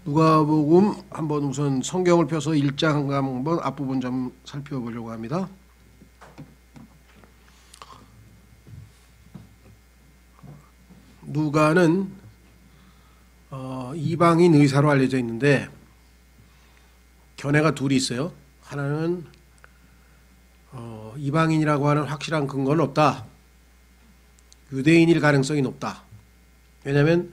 누가복음 한번 우선 성경을 펴서 1장 한번 앞부분 좀 살펴보려고 합니다. 누가는 이방인 의사로 알려져 있는데 견해가 둘이 있어요. 하나는 이방인이라고 하는 확실한 근거는 없다. 유대인일 가능성이 높다. 왜냐하면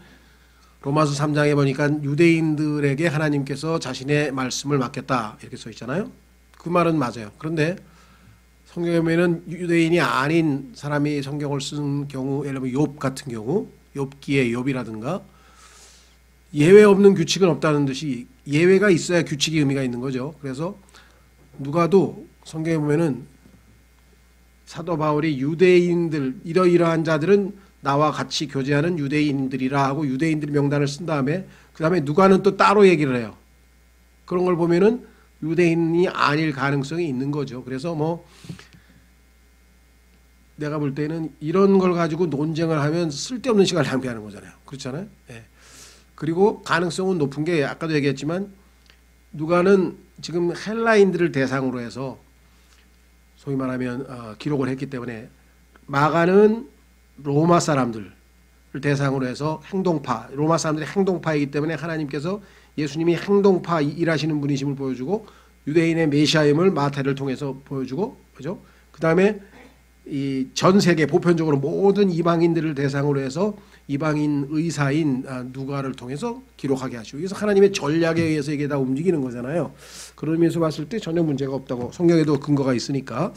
로마서 3장에 보니까 유대인들에게 하나님께서 자신의 말씀을 맡겼다 이렇게 써 있잖아요. 그 말은 맞아요. 그런데 성경에 보면 유대인이 아닌 사람이 성경을 쓴 경우, 예를 들면 욥 같은 경우, 욥기의 욥이라든가 예외 없는 규칙은 없다는 듯이 예외가 있어야 규칙이 의미가 있는 거죠. 그래서 누가도 성경에 보면은 사도 바울이 유대인들 이러이러한 자들은 나와 같이 교제하는 유대인들이라 하고 유대인들 명단을 쓴 다음에 그 다음에 누가는 또 따로 얘기를 해요. 그런 걸 보면은 유대인이 아닐 가능성이 있는 거죠. 그래서 뭐 내가 볼 때는 이런 걸 가지고 논쟁을 하면 쓸데없는 시간을 낭비하는 거잖아요. 그렇잖아요. 예. 그리고 가능성은 높은 게 아까도 얘기했지만 누가는 지금 헬라인들을 대상으로 해서 소위 말하면 기록을 했기 때문에 마가는 로마 사람들을 대상으로 해서 행동파, 로마 사람들이 행동파이기 때문에 하나님께서 예수님이 행동파 일하시는 분이심을 보여주고 유대인의 메시아임을 마태를 통해서 보여주고, 그죠? 그 다음에 이 전 세계 보편적으로 모든 이방인들을 대상으로 해서 이방인 의사인 누가를 통해서 기록하게 하시고, 그래서 하나님의 전략에 의해서 이게 다 움직이는 거잖아요. 그런 의미에서 봤을 때 전혀 문제가 없다고, 성경에도 근거가 있으니까.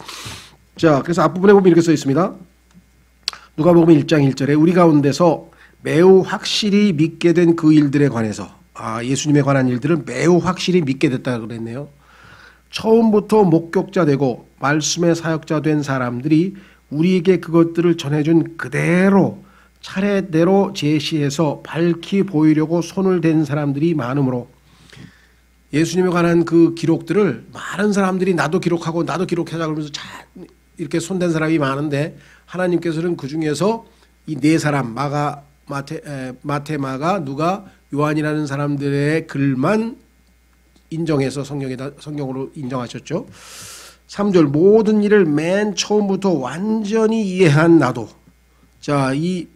자, 그래서 앞부분에 보면 이렇게 써 있습니다. 누가복음 1장 1절에 우리 가운데서 매우 확실히 믿게 된 그 일들에 관해서, 예수님에 관한 일들을 매우 확실히 믿게 됐다고 그랬네요. 처음부터 목격자 되고 말씀의 사역자 된 사람들이 우리에게 그것들을 전해준 그대로 차례대로 제시해서 밝히 보이려고 손을 댄 사람들이 많으므로, 예수님에 관한 그 기록들을 많은 사람들이 나도 기록하고 나도 기록하자 그러면서 이렇게 손댄 사람이 많은데 하나님께서는 그 중에서 이 네 사람 마태, 마가, 누가, 요한이라는 사람들의 글만 인정해서 성경으로 인정하셨죠. 3절 모든 일을 맨 처음부터 완전히 이해한 나도. 자, 이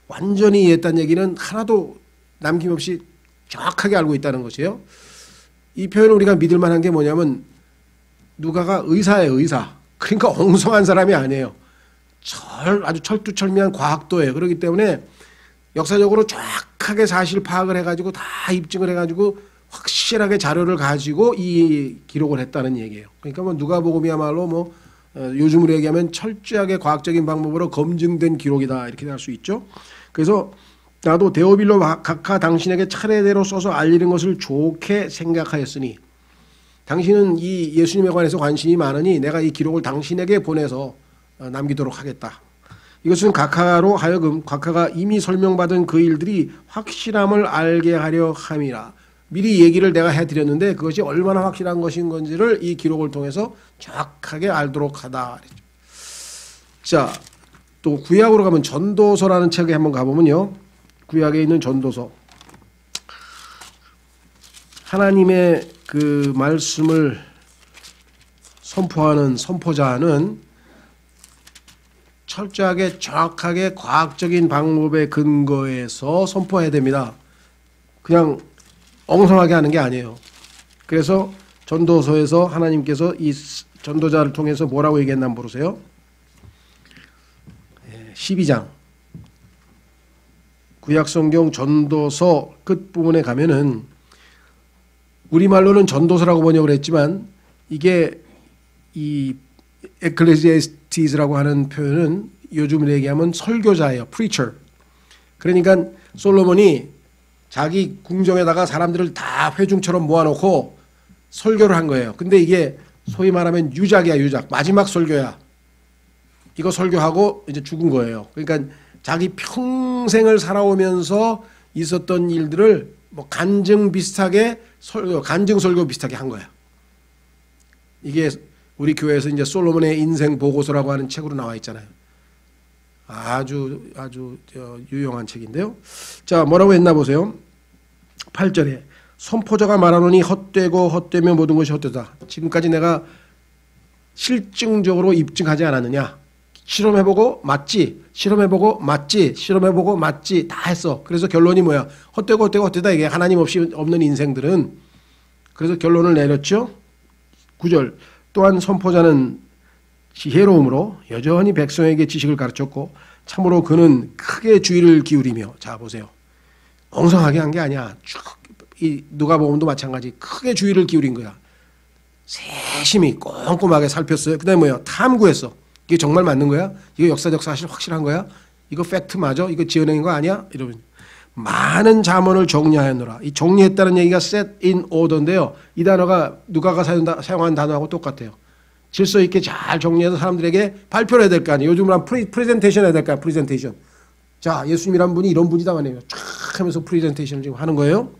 완전히 이해했다는 얘기는 하나도 남김없이 정확하게 알고 있다는 것이에요. 이 표현을 우리가 믿을 만한 게 뭐냐면 누가가 의사예요, 의사. 그러니까 엉성한 사람이 아니에요. 아주 철두철미한 과학도예요. 그렇기 때문에 역사적으로 정확하게 사실 파악을 해가지고 다 입증을 해가지고 확실하게 자료를 가지고 이 기록을 했다는 얘기예요. 그러니까 뭐 누가복음이야말로 요즘으로 얘기하면 철저하게 과학적인 방법으로 검증된 기록이다 이렇게 할 수 있죠. 그래서 나도 데오빌로 각하 당신에게 차례대로 써서 알리는 것을 좋게 생각하였으니, 당신은 이 예수님에 관해서 관심이 많으니 내가 이 기록을 당신에게 보내서 남기도록 하겠다. 이것은 각하로 하여금 각하가 이미 설명받은 그 일들이 확실함을 알게 하려 함이라. 미리 얘기를 내가 해드렸는데 그것이 얼마나 확실한 것인 건지를 이 기록을 통해서 정확하게 알도록 하다. 자, 또 구약으로 가면 전도서라는 책에 한번 가보면요. 구약에 있는 전도서. 하나님의 그 말씀을 선포하는 선포자는 철저하게 정확하게 과학적인 방법에 근거해서 선포해야 됩니다. 그냥 엉성하게 하는 게 아니에요. 그래서 전도서에서 하나님께서 이 전도자를 통해서 뭐라고 얘기했나 한번 보세요. 12장 구약성경 전도서 끝부분에 가면은 우리말로는 전도서라고 번역을 했지만 이게 이 에클레시아스티스라고 하는 표현은 요즘으로 얘기하면 설교자예요. preacher. 그러니까 솔로몬이 자기 궁정에다가 사람들을 다 회중처럼 모아놓고 설교를 한 거예요. 근데 이게 소위 말하면 유작이야, 유작. 마지막 설교야. 이거 설교하고 이제 죽은 거예요. 그러니까 자기 평생을 살아오면서 있었던 일들을 뭐 간증 비슷하게 간증 설교 비슷하게 한 거야. 이게 우리 교회에서 이제 솔로몬의 인생 보고서라고 하는 책으로 나와 있잖아요. 아주 유용한 책인데요. 자, 뭐라고 했나 보세요. 8절에 선포자가 말하노니 헛되고 헛되며 모든 것이 헛되다. 지금까지 내가 실증적으로 입증하지 않았느냐. 실험해보고 맞지, 실험해보고 맞지, 실험해보고 맞지 다 했어. 그래서 결론이 뭐야? 헛되고 헛되고 헛되다. 이게 하나님 없이 없는 인생들은. 그래서 결론을 내렸죠. 9절 또한 선포자는 지혜로움으로 여전히 백성에게 지식을 가르쳤고 참으로 그는 크게 주의를 기울이며, 자 보세요, 엉성하게 한 게 아니야. 쭉 이 누가복음도 마찬가지 크게 주의를 기울인 거야. 세심히 꼼꼼하게 살폈어요. 그 다음에 뭐야? 탐구했어. 이게 정말 맞는 거야? 이거 역사적 사실 확실한 거야? 이거 팩트 맞아? 이거 지어낸 거 아니야? 이러면 많은 잠언을 정리하였노라. 이 정리했다는 얘기가 set in order인데요. 이 단어가 누가가 사용한 단어하고 똑같아요. 질서 있게 잘 정리해서 사람들에게 발표를 해야 될 거 아니에요. 요즘은 프레젠테이션 해야 될 거 아니에요. 프레젠테이션. 자, 예수님이란 분이 이런 분이다 말이에요. 쫙 하면서 프레젠테이션을 지금 하는 거예요.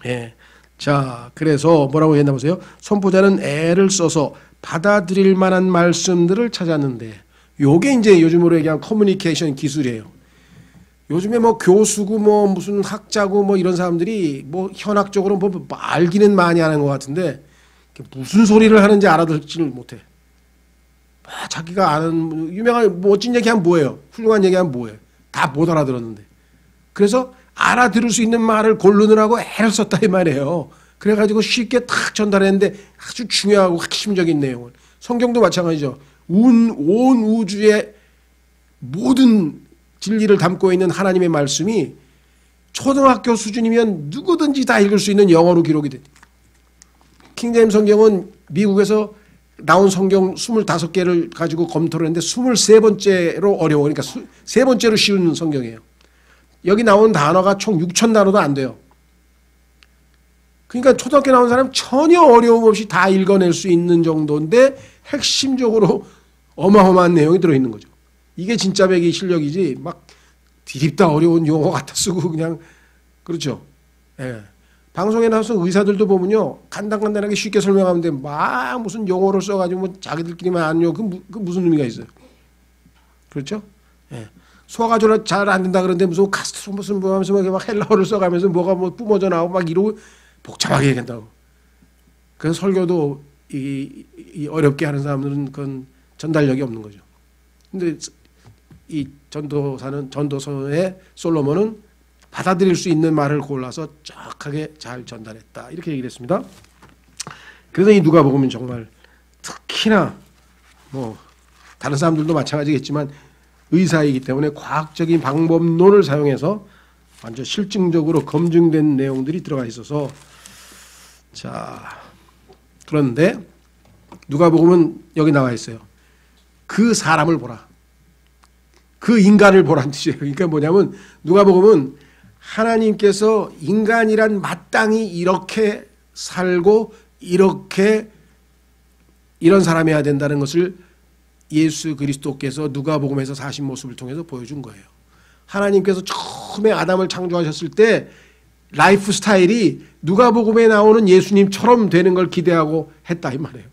예. 자, 그래서 뭐라고 했나 보세요. 선포자는 애를 써서 받아들일 만한 말씀들을 찾았는데, 요게 이제 요즘으로 얘기하는 커뮤니케이션 기술이에요. 요즘에 뭐 교수고 뭐 무슨 학자고 뭐 이런 사람들이 뭐 현학적으로 뭐 알기는 많이 하는 것 같은데 무슨 소리를 하는지 알아듣지를 못해. 자기가 아는 유명한 멋진 얘기하면 뭐예요? 훌륭한 얘기하면 뭐예요? 다 못 알아들었는데. 그래서 알아들을 수 있는 말을 고르느라고 애를 썼다 이 말이에요. 그래가지고 쉽게 탁 전달했는데 아주 중요하고 핵심적인 내용을. 성경도 마찬가지죠. 온 우주의 모든 진리를 담고 있는 하나님의 말씀이 초등학교 수준이면 누구든지 다 읽을 수 있는 영어로 기록이 돼. 킹제임스 성경은 미국에서 나온 성경 25개를 가지고 검토를 했는데 23번째로 어려워. 그러니까 세 번째로 쉬운 성경이에요. 여기 나온 단어가 총 6천 단어도 안 돼요. 그러니까 초등학교 나온 사람 전혀 어려움 없이 다 읽어낼 수 있는 정도인데 핵심적으로 어마어마한 내용이 들어있는 거죠. 이게 진짜 배기 실력이지 막 디립다 어려운 용어 갖다 쓰고 그냥 그렇죠. 예. 방송에 나와서 의사들도 보면요 간단간단하게 쉽게 설명하면 돼. 막 무슨 용어를 써가지고 뭐 자기들끼리만 아는 요 그 무슨 의미가 있어요. 그렇죠? 예. 소화가 잘 안 된다 그러는데 무슨 가스트로 무슨 뭐 하면서 막 헬라어를 써가면서 뭐가 뭐 뿜어져 나오고 막 이러고 복잡하게 얘기한다고. 그래서 설교도 이 어렵게 하는 사람들은 그건 전달력이 없는 거죠. 근데 이 전도서의 솔로몬은 받아들일 수 있는 말을 골라서 정확하게 잘 전달했다. 이렇게 얘기를 했습니다. 그래서 이 누가복음은 정말 특히나 뭐 다른 사람들도 마찬가지겠지만 의사이기 때문에 과학적인 방법론을 사용해서 완전 실증적으로 검증된 내용들이 들어가 있어서 자 그런데 누가복음은 여기 나와 있어요. 그 사람을 보라. 그 인간을 보라는 뜻이에요. 그러니까 뭐냐면 누가복음은 하나님께서 인간이란 마땅히 이렇게 살고 이렇게 이런 사람이어야 된다는 것을 예수 그리스도께서 누가복음에서 사신 모습을 통해서 보여준 거예요. 하나님께서 처음에 아담을 창조하셨을 때 라이프 스타일이 누가복음에 나오는 예수님처럼 되는 걸 기대하고 했다 이 말이에요.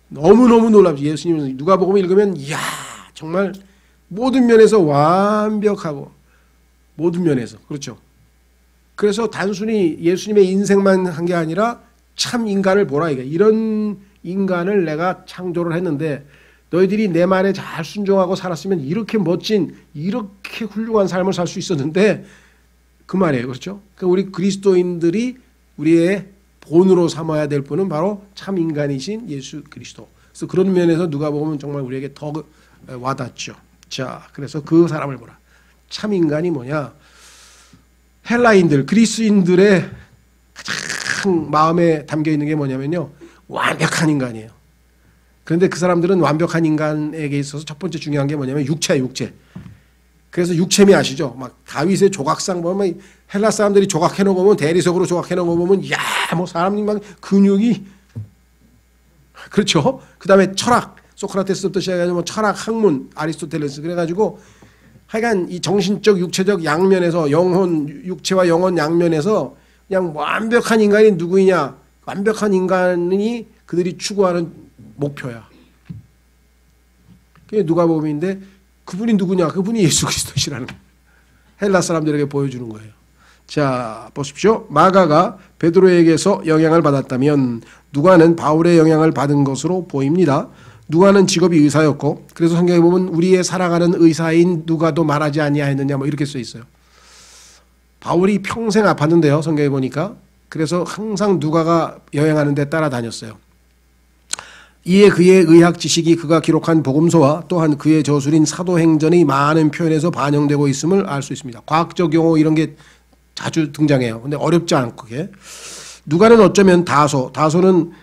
너무너무 놀랍죠. 예수님은 누가복음을 읽으면 이야 정말 모든 면에서 완벽하고 모든 면에서 그렇죠. 그래서 단순히 예수님의 인생만 한 게 아니라 참 인간을 보라 이게 이런 인간을 내가 창조를 했는데 너희들이 내 말에 잘 순종하고 살았으면 이렇게 멋진 이렇게 훌륭한 삶을 살 수 있었는데 그 말이에요. 그렇죠? 그러니까 우리 그리스도인들이 우리의 본으로 삼아야 될 분은 바로 참 인간이신 예수 그리스도. 그래서 그런 면에서 누가복음은 정말 우리에게 더 와닿죠. 자, 그래서 그 사람을 보라. 참 인간이 뭐냐? 헬라인들, 그리스인들의 가장 마음에 담겨 있는 게 뭐냐면요. 완벽한 인간이에요. 그런데 그 사람들은 완벽한 인간에게 있어서 첫 번째 중요한 게 뭐냐면 육체예요, 육체. 그래서 육체미 아시죠? 막 다윗의 조각상 보면 헬라 사람들이 조각해 놓은 거 보면 대리석으로 조각해 놓은 거 보면 야, 뭐 사람이 막 근육이 그렇죠? 그다음에 철학, 소크라테스부터 시작해서 뭐 철학, 학문, 아리스토텔레스 그래가지고 하여간 이 정신적, 육체적 양면에서 영혼, 육체와 영혼 양면에서 그냥 완벽한 인간이 누구이냐? 완벽한 인간이 그들이 추구하는 목표야. 그게 누가복음인데 그분이 누구냐? 그분이 예수 그리스도시라는 헬라 사람들에게 보여주는 거예요. 자, 보십시오. 마가가 베드로에게서 영향을 받았다면 누가는 바울의 영향을 받은 것으로 보입니다. 누가는 직업이 의사였고, 그래서 성경에 보면 우리의 사랑하는 의사인 누가도 말하지 아니하였느냐 뭐 이렇게 써 있어요. 바울이 평생 아팠는데요, 성경에 보니까. 그래서 항상 누가가 여행하는 데 따라다녔어요. 이에 그의 의학 지식이 그가 기록한 복음서와 또한 그의 저술인 사도행전의 많은 표현에서 반영되고 있음을 알 수 있습니다. 과학적 용어 이런 게 자주 등장해요. 근데 어렵지 않고 그게. 누가는 어쩌면 다소는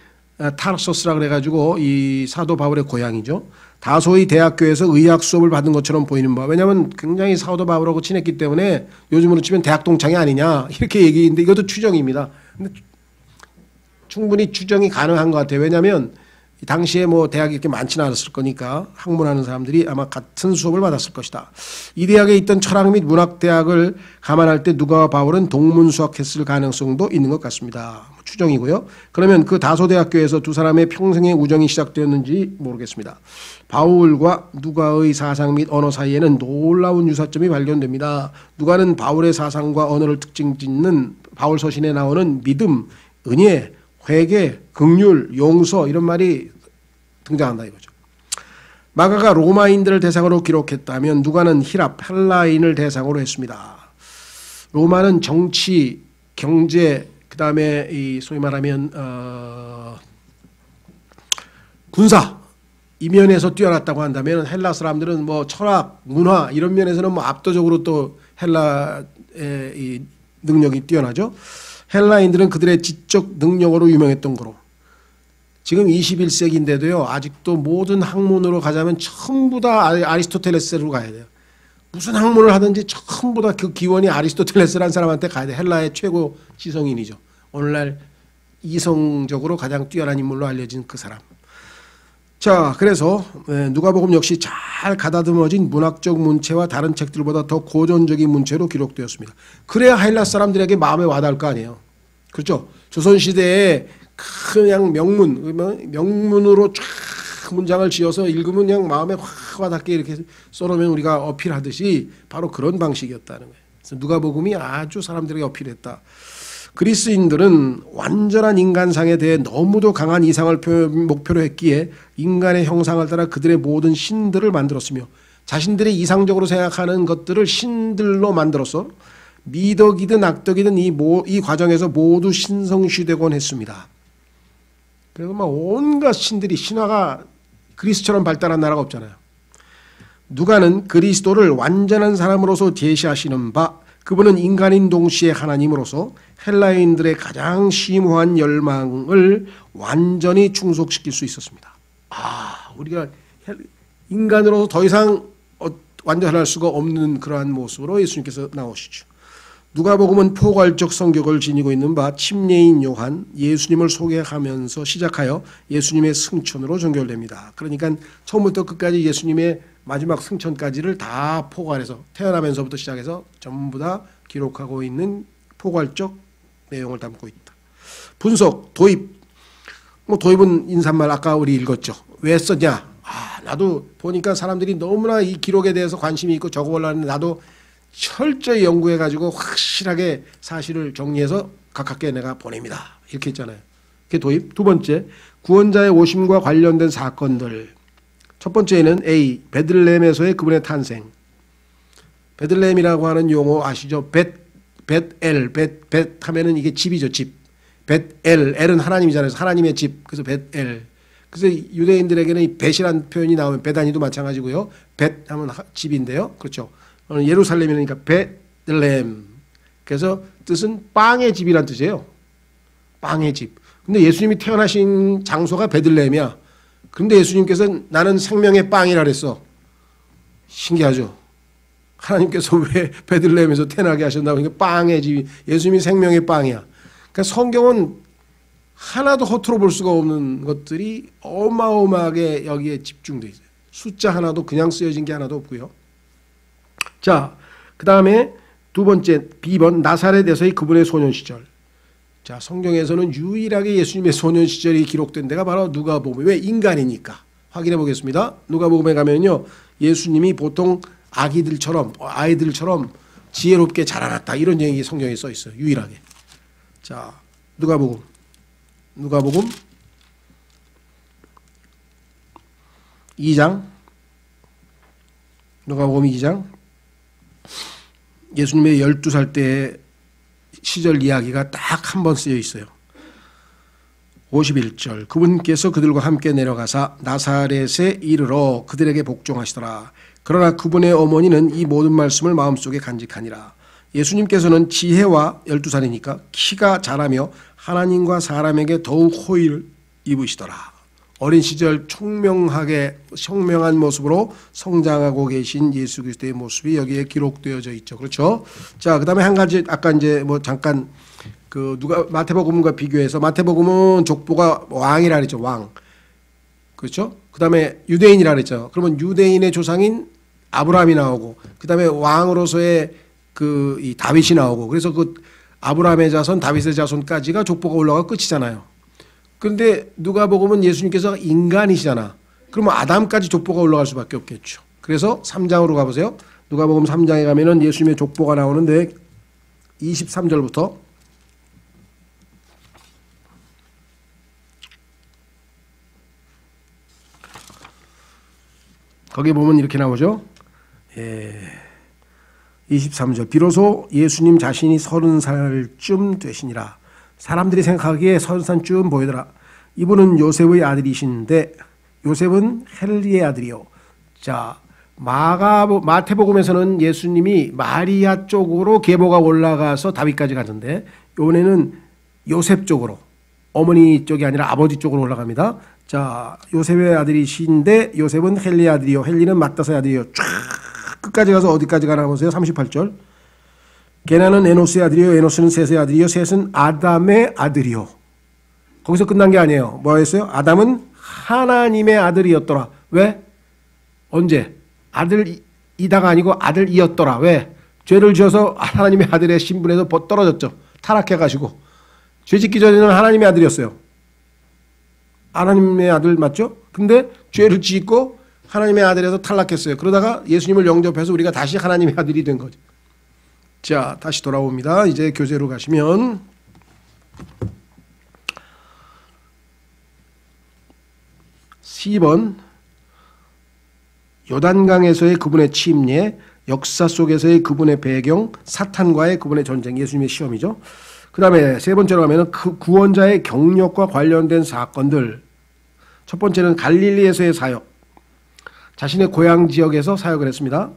타르소스라 그래가지고 이 사도 바울의 고향이죠. 다소의 대학교에서 의학 수업을 받은 것처럼 보이는 바. 왜냐하면 굉장히 사도 바울하고 친했기 때문에 요즘으로 치면 대학 동창이 아니냐 이렇게 얘기인데 이것도 추정입니다. 근데 충분히 추정이 가능한 것 같아요. 왜냐하면 당시에 뭐 대학이 이렇게 많지는 않았을 거니까 학문하는 사람들이 아마 같은 수업을 받았을 것이다. 이 대학에 있던 철학 및 문학 대학을 감안할 때 누가와 바울은 동문수학했을 가능성도 있는 것 같습니다. 추정이고요. 그러면 그 다소대학교에서 두 사람의 평생의 우정이 시작되었는지 모르겠습니다. 바울과 누가의 사상 및 언어 사이에는 놀라운 유사점이 발견됩니다. 누가는 바울의 사상과 언어를 특징 짓는 바울 서신에 나오는 믿음, 은혜, 회개, 긍휼, 용서 이런 말이 등장한다 이거죠. 마가가 로마인들을 대상으로 기록했다면 누가는 히랍, 헬라인을 대상으로 했습니다. 로마는 정치, 경제, 그 다음에 이 소위 말하면 군사 이 면에서 뛰어났다고 한다면 헬라 사람들은 뭐 철학, 문화 이런 면에서는 뭐 압도적으로 또 헬라의 이 능력이 뛰어나죠. 헬라인들은 그들의 지적 능력으로 유명했던 거로. 지금 21세기인데도요. 아직도 모든 학문으로 가자면 전부 다 아리스토텔레스로 가야 돼요. 무슨 학문을 하든지 전부 다 그 기원이 아리스토텔레스라는 사람한테 가야 돼. 헬라의 최고 지성인이죠. 오늘날 이성적으로 가장 뛰어난 인물로 알려진 그 사람. 자, 그래서 누가복음 역시 잘 가다듬어진 문학적 문체와 다른 책들보다 더 고전적인 문체로 기록되었습니다. 그래야 헬라 사람들에게 마음에 와닿을 거 아니에요. 그렇죠? 조선시대에 그냥 명문으로 쫙 문장을 지어서 읽으면 그냥 마음에 확 와닿게 이렇게 써놓으면 우리가 어필하듯이 바로 그런 방식이었다는 거예요. 그래서 누가복음이 아주 사람들에게 어필했다. 그리스인들은 완전한 인간상에 대해 너무도 강한 이상을 목표로 했기에 인간의 형상을 따라 그들의 모든 신들을 만들었으며 자신들이 이상적으로 생각하는 것들을 신들로 만들어서 미덕이든 악덕이든 이 과정에서 모두 신성시되곤 했습니다. 그래서 막 온갖 신들이 신화가 그리스처럼 발달한 나라가 없잖아요. 누가는 그리스도를 완전한 사람으로서 제시하시는 바 그분은 인간인 동시에 하나님으로서 헬라인들의 가장 심오한 열망을 완전히 충족시킬 수 있었습니다. 우리가 인간으로서 더 이상 완전할 수가 없는 그러한 모습으로 예수님께서 나오시죠. 누가복음은 포괄적 성격을 지니고 있는 바 침례인 요한 예수님을 소개하면서 시작하여 예수님의 승천으로 전결됩니다. 그러니까 처음부터 끝까지 예수님의 마지막 승천까지를 다 포괄해서 태어나면서부터 시작해서 전부 다 기록하고 있는 포괄적 내용을 담고 있다. 분석, 도입. 도입은 인사말 아까 우리 읽었죠. 왜 썼냐? 나도 보니까 사람들이 너무나 이 기록에 대해서 관심이 있고 적어보려는데 나도 철저히 연구해가지고 확실하게 사실을 정리해서 가깝게 내가 보냅니다. 이렇게 했잖아요. 그게 도입. 두 번째, 구원자의 오심과 관련된 사건들. 첫 번째는 A. 베들레헴에서의 그분의 탄생. 베들레헴이라고 하는 용어 아시죠? 벳엘, 벳 하면은 이게 집이죠, 집. 벳엘, 엘은 하나님이잖아요. 하나님의 집. 그래서 벳엘. 그래서 유대인들에게는 이 벳이라는 표현이 나오면 베다니도 마찬가지고요. 벳 하면 집인데요. 그렇죠. 예루살렘이니까 베들레헴. 그래서 뜻은 빵의 집이란 뜻이에요. 빵의 집. 근데 예수님이 태어나신 장소가 베들레헴이야. 그런데 예수님께서는 나는 생명의 빵이라 그랬어. 신기하죠. 하나님께서 왜 베들레헴에서 태어나게 하셨나 보니까 빵의 집이 예수님이 생명의 빵이야. 그러니까 성경은 하나도 허투루 볼 수가 없는 것들이 어마어마하게 여기에 집중되어 있어요. 숫자 하나도 그냥 쓰여진 게 하나도 없고요. 자, 그 다음에 두 번째 B번 나사렛에서의 그분의 소년 시절. 자, 성경에서는 유일하게 예수님의 소년 시절이 기록된 데가 바로 누가복음. 왜? 인간이니까. 확인해 보겠습니다. 누가복음에 가면요, 예수님이 보통 아이들처럼 지혜롭게 자라났다. 이런 얘기 성경에 써 있어요. 유일하게. 자, 누가복음 2장. 누가복음 2장. 예수님의 12살 때의 시절 이야기가 딱 한 번 쓰여 있어요. 51절. 그분께서 그들과 함께 내려가사 나사렛에 이르러 그들에게 복종하시더라. 그러나 그분의 어머니는 이 모든 말씀을 마음속에 간직하니라. 예수님께서는 지혜와 12살이니까 키가 자라며 하나님과 사람에게 더욱 호의를 입으시더라. 어린 시절 청명한 모습으로 성장하고 계신 예수 그리스도의 모습이 여기에 기록되어져 있죠. 그렇죠? 자, 그다음에 한 가지 아까 이제 뭐 잠깐 그 누가 마태복음과 비교해서 마태복음은 족보가 왕이라 그랬죠. 왕. 그렇죠? 그다음에 유대인이라 그랬죠. 그러면 유대인의 조상인 아브라함이 나오고 그다음에 왕으로서의 그 이 다윗이 나오고 그래서 그 아브라함의 자손, 다윗의 자손까지가 족보가 올라가 끝이잖아요. 그런데 누가복음은 예수님께서 인간이시잖아. 그러면 아담까지 족보가 올라갈 수밖에 없겠죠. 그래서 3장으로 가보세요. 누가복음 3장에 가면은 예수님의 족보가 나오는데 23절부터 거기 보면 이렇게 나오죠. 23절. 비로소 예수님 자신이 30살쯤 되시니라. 사람들이 생각하기에 30살쯤 보이더라. 이분은 요셉의 아들이신데 요셉은 헬리의 아들이요. 자, 마태복음에서는 예수님이 마리아 쪽으로 계보가 올라가서 다윗까지 가는데 요번에는 요셉 쪽으로 어머니 쪽이 아니라 아버지 쪽으로 올라갑니다. 자, 요셉의 아들이신데 요셉은 헬리의 아들이요. 헬리는 맏다사의 아들이요. 쫙 끝까지 가서 어디까지 가나 보세요. 38절. 게나는 에노스의 아들이요. 에노스는 셋의 아들이요. 셋은 아담의 아들이요. 거기서 끝난 게 아니에요. 뭐 했어요? 아담은 하나님의 아들이었더라. 왜? 언제? 아들이다가 아니고 아들이었더라. 왜? 죄를 지어서 하나님의 아들의 신분에서 떨어졌죠. 타락해가지고. 죄 짓기 전에는 하나님의 아들이었어요. 하나님의 아들 맞죠? 근데 죄를 짓고 하나님의 아들에서 탈락했어요. 그러다가 예수님을 영접해서 우리가 다시 하나님의 아들이 된 거죠. 자, 다시 돌아옵니다. 이제 교재로 가시면 10번 요단강에서의 그분의 침례, 역사 속에서의 그분의 배경, 사탄과의 그분의 전쟁, 예수님의 시험이죠. 그 다음에 세 번째로 가면 그 구원자의 경력과 관련된 사건들. 첫 번째는 갈릴리에서의 사역. 자신의 고향 지역에서 사역을 했습니다.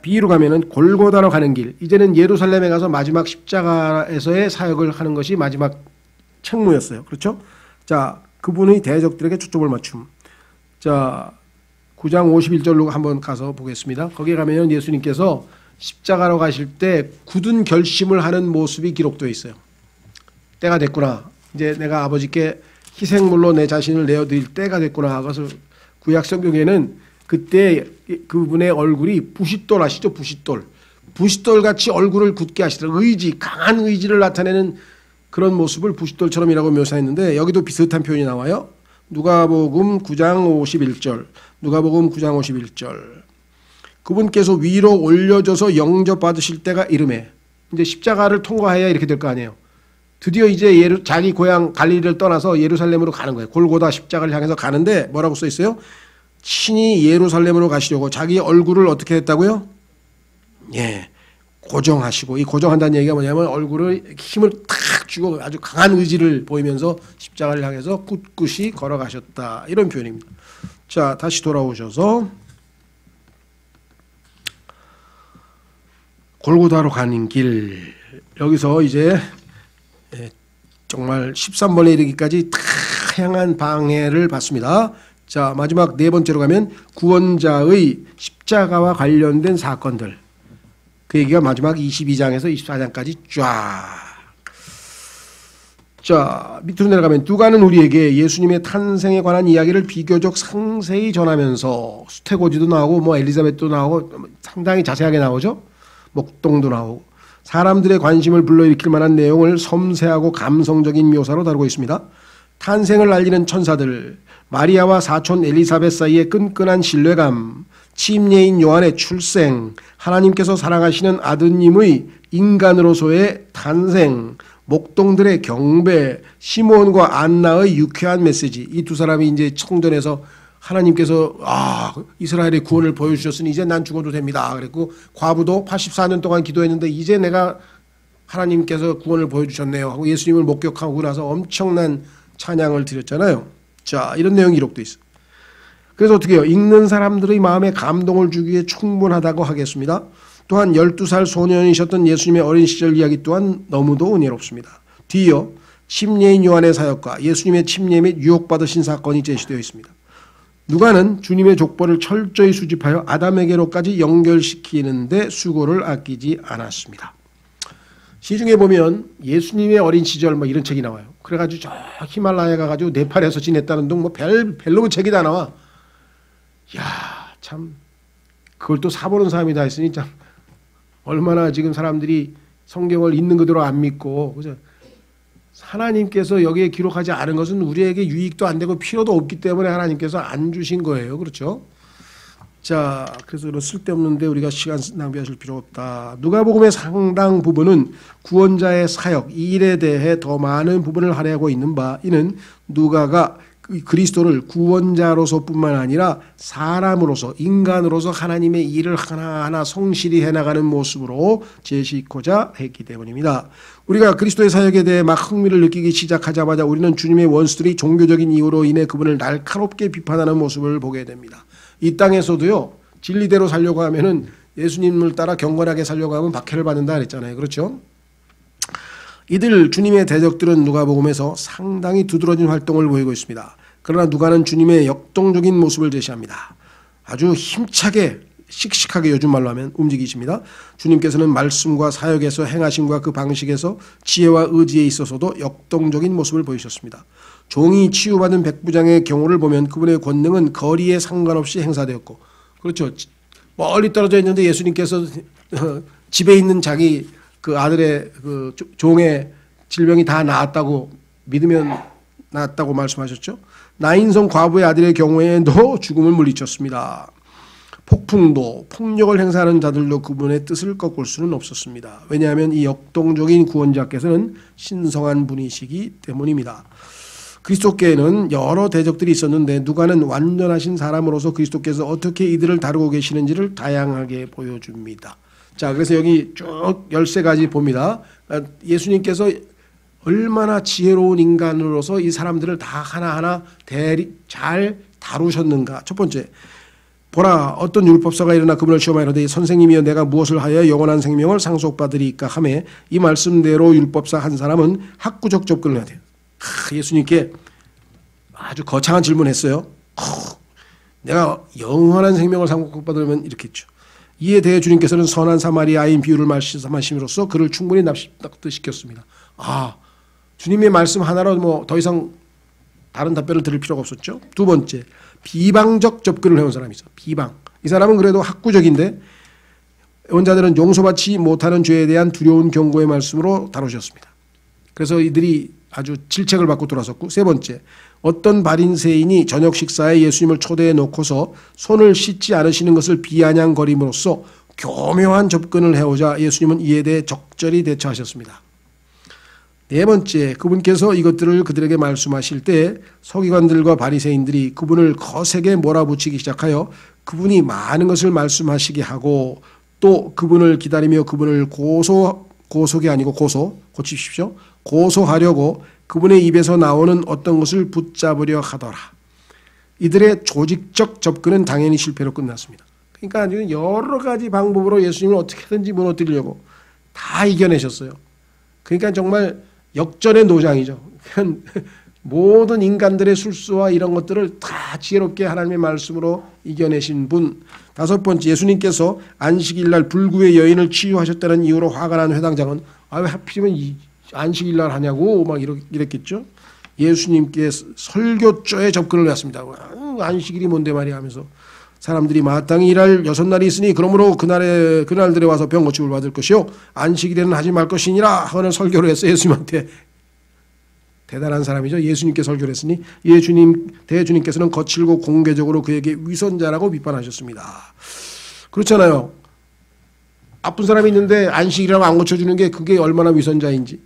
B로 가면은 골고다로 가는 길. 이제는 예루살렘에 가서 마지막 십자가에서의 사역을 하는 것이 마지막 책무였어요. 그렇죠? 자, 그분의 대적들에게 초점을 맞춤. 자, 9장 51절로 한번 가서 보겠습니다. 거기에 가면 예수님께서 십자가로 가실 때 굳은 결심을 하는 모습이 기록되어 있어요. 때가 됐구나. 이제 내가 아버지께 희생물로 내 자신을 내어드릴 때가 됐구나. 그것을 구약 성경에는 그때 그분의 얼굴이 부싯돌 아시죠? 부싯돌 같이 얼굴을 굳게 하시더라고요. 의지, 강한 의지를 나타내는 그런 모습을 부싯돌처럼이라고 묘사했는데 여기도 비슷한 표현이 나와요. 누가복음 9장 51절. 누가복음 9장 51절. 그분께서 위로 올려져서 영접받으실 때가 이르매. 이제 십자가를 통과해야 이렇게 될 거 아니에요. 드디어 이제 자기 고향 갈릴리를 떠나서 예루살렘으로 가는 거예요. 골고다 십자가를 향해서 가는데 뭐라고 써 있어요? 친히 예루살렘으로 가시려고 자기 얼굴을 어떻게 했다고요? 예, 고정하시고, 이 고정한다는 얘기가 뭐냐면 얼굴을 힘을 탁 주고 아주 강한 의지를 보이면서 십자가를 향해서 꿋꿋이 걸어가셨다. 이런 표현입니다. 자, 다시 돌아오셔서 골고다로 가는 길. 여기서 이제 정말 13번에 이르기까지 다양한 방해를 받습니다. 자, 마지막 네 번째로 가면 구원자의 십자가와 관련된 사건들. 그 얘기가 마지막 22장에서 24장까지 쫙. 자, 밑으로 내려가면 누가는 우리에게 예수님의 탄생에 관한 이야기를 비교적 상세히 전하면서 수태고지도 나오고 뭐 엘리자벳도 나오고 상당히 자세하게 나오죠. 목동도 나오고 사람들의 관심을 불러일으킬 만한 내용을 섬세하고 감성적인 묘사로 다루고 있습니다. 탄생을 알리는 천사들, 마리아와 사촌 엘리사벳 사이의 끈끈한 신뢰감, 침례인 요한의 출생, 하나님께서 사랑하시는 아드님의 인간으로서의 탄생, 목동들의 경배, 시몬과 안나의 유쾌한 메시지. 이 두 사람이 이제 성전에서 하나님께서 이스라엘의 구원을 보여주셨으니 이제 난 죽어도 됩니다. 그랬고 과부도 84년 동안 기도했는데 이제 내가 하나님께서 구원을 보여주셨네요 하고 예수님을 목격하고 나서 엄청난 찬양을 드렸잖아요. 자, 이런 내용이 기록되어 있어요. 그래서 어떻게 해요? 읽는 사람들의 마음에 감동을 주기에 충분하다고 하겠습니다. 또한 12살 소년이셨던 예수님의 어린 시절 이야기 또한 너무도 은혜롭습니다. 뒤이어 침례인 요한의 사역과 예수님의 침례 및 유혹받으신 사건이 제시되어 있습니다. 누가는 주님의 족보를 철저히 수집하여 아담에게로까지 연결시키는데 수고를 아끼지 않았습니다. 시중에 보면 예수님의 어린 시절 뭐 이런 책이 나와요. 그래가지고 저 히말라야 가가지고 네팔에서 지냈다는 둥 뭐 별로 책이 다 나와. 야, 참 그걸 또 사보는 사람이 다 있으니 참 얼마나 지금 사람들이 성경을 있는 그대로 안 믿고, 그죠? 하나님께서 여기에 기록하지 않은 것은 우리에게 유익도 안 되고 필요도 없기 때문에 하나님께서 안 주신 거예요. 그렇죠? 자, 그래서 그런 쓸데없는데 우리가 시간 낭비하실 필요 없다. 누가복음의 상당 부분은 구원자의 사역, 이 일에 대해 더 많은 부분을 할애하고 있는 바, 이는 누가가 그리스도를 구원자로서뿐만 아니라 사람으로서, 인간으로서 하나님의 일을 하나하나 성실히 해나가는 모습으로 제시코자 했기 때문입니다. 우리가 그리스도의 사역에 대해 막 흥미를 느끼기 시작하자마자 우리는 주님의 원수들이 종교적인 이유로 인해 그분을 날카롭게 비판하는 모습을 보게 됩니다. 이 땅에서도요, 진리대로 살려고 하면은 예수님을 따라 경건하게 살려고 하면 박해를 받는다 그랬잖아요. 그렇죠? 이들 주님의 대적들은 누가복음에서 상당히 두드러진 활동을 보이고 있습니다. 그러나 누가는 주님의 역동적인 모습을 제시합니다. 아주 힘차게 씩씩하게 요즘 말로 하면 움직이십니다. 주님께서는 말씀과 사역에서 행하심과 그 방식에서 지혜와 의지에 있어서도 역동적인 모습을 보이셨습니다. 종이 치유받은 백부장의 경우를 보면 그분의 권능은 거리에 상관없이 행사되었고, 그렇죠, 멀리 떨어져 있는데 예수님께서 집에 있는 자기 그 아들의 그 종의 질병이 다 나았다고 믿으면 나았다고 말씀하셨죠. 나인성 과부의 아들의 경우에도 죽음을 물리쳤습니다. 폭풍도, 폭력을 행사하는 자들도 그분의 뜻을 꺾을 수는 없었습니다. 왜냐하면 이 역동적인 구원자께서는 신성한 분이시기 때문입니다. 그리스도께는 여러 대적들이 있었는데 누가는 완전하신 사람으로서 그리스도께서 어떻게 이들을 다루고 계시는지를 다양하게 보여줍니다. 자, 그래서 여기 쭉 13가지 봅니다. 예수님께서 얼마나 지혜로운 인간으로서 이 사람들을 다 하나하나 잘 다루셨는가. 첫 번째, 보라, 어떤 율법사가 일어나 그분을 시험하여 이르되 선생님이여 내가 무엇을 하여 영원한 생명을 상속받으리까 하매, 이 말씀대로 율법사 한 사람은 학구적 접근을 해야 돼요. 예수님께 아주 거창한 질문했어요. 내가 영원한 생명을 상속받으려면 이렇게 했죠. 이에 대해 주님께서는 선한 사마리아인 비유를 말씀하심으로써 그를 충분히 납득시켰습니다. 주님의 말씀 하나로 뭐 더 이상 다른 답변을 들을 필요가 없었죠. 두 번째, 비방적 접근을 해온 사람이 있어. 비방. 이 사람은 그래도 학구적인데 원자들은 용서받지 못하는 죄에 대한 두려운 경고의 말씀으로 다루셨습니다. 그래서 이들이 아주 질책을 받고 돌아섰고, 세 번째, 어떤 바리새인이 저녁 식사에 예수님을 초대해 놓고서 손을 씻지 않으시는 것을 비아냥거림으로써 교묘한 접근을 해오자 예수님은 이에 대해 적절히 대처하셨습니다. 네 번째, 그분께서 이것들을 그들에게 말씀하실 때 서기관들과 바리새인들이 그분을 거세게 몰아붙이기 시작하여 그분이 많은 것을 말씀하시게 하고, 또 그분을 기다리며 그분을 고속이 아니고 고치십시오. 고소하려고 그분의 입에서 나오는 어떤 것을 붙잡으려 하더라. 이들의 조직적 접근은 당연히 실패로 끝났습니다. 그러니까 여러 가지 방법으로 예수님을 어떻게든지 무너뜨리려고 다 이겨내셨어요. 그러니까 정말 역전의 노장이죠. 모든 인간들의 술수와 이런 것들을 다 지혜롭게 하나님의 말씀으로 이겨내신 분. 다섯 번째, 예수님께서 안식일날 불구의 여인을 치유하셨다는 이유로 화가 난 회당장은 왜 하필이면 안식일날 하냐고 막 이랬겠죠. 예수님께 설교조에 접근을 했습니다. 안식일이 뭔데 말이야 하면서 사람들이 마땅히 일할 6날이 있으니 그러므로 그날들에 와서 병 고침을 받을 것이요 안식일에는 하지 말 것이니라 하는 설교를 해서 예수님한테 대단한 사람이죠. 예수님께 설교를 했으니 대주님께서는 거칠고 공개적으로 그에게 위선자라고 비판하셨습니다. 그렇잖아요. 아픈 사람이 있는데 안식이라고 안 고쳐주는 게 그게 얼마나 위선자인지.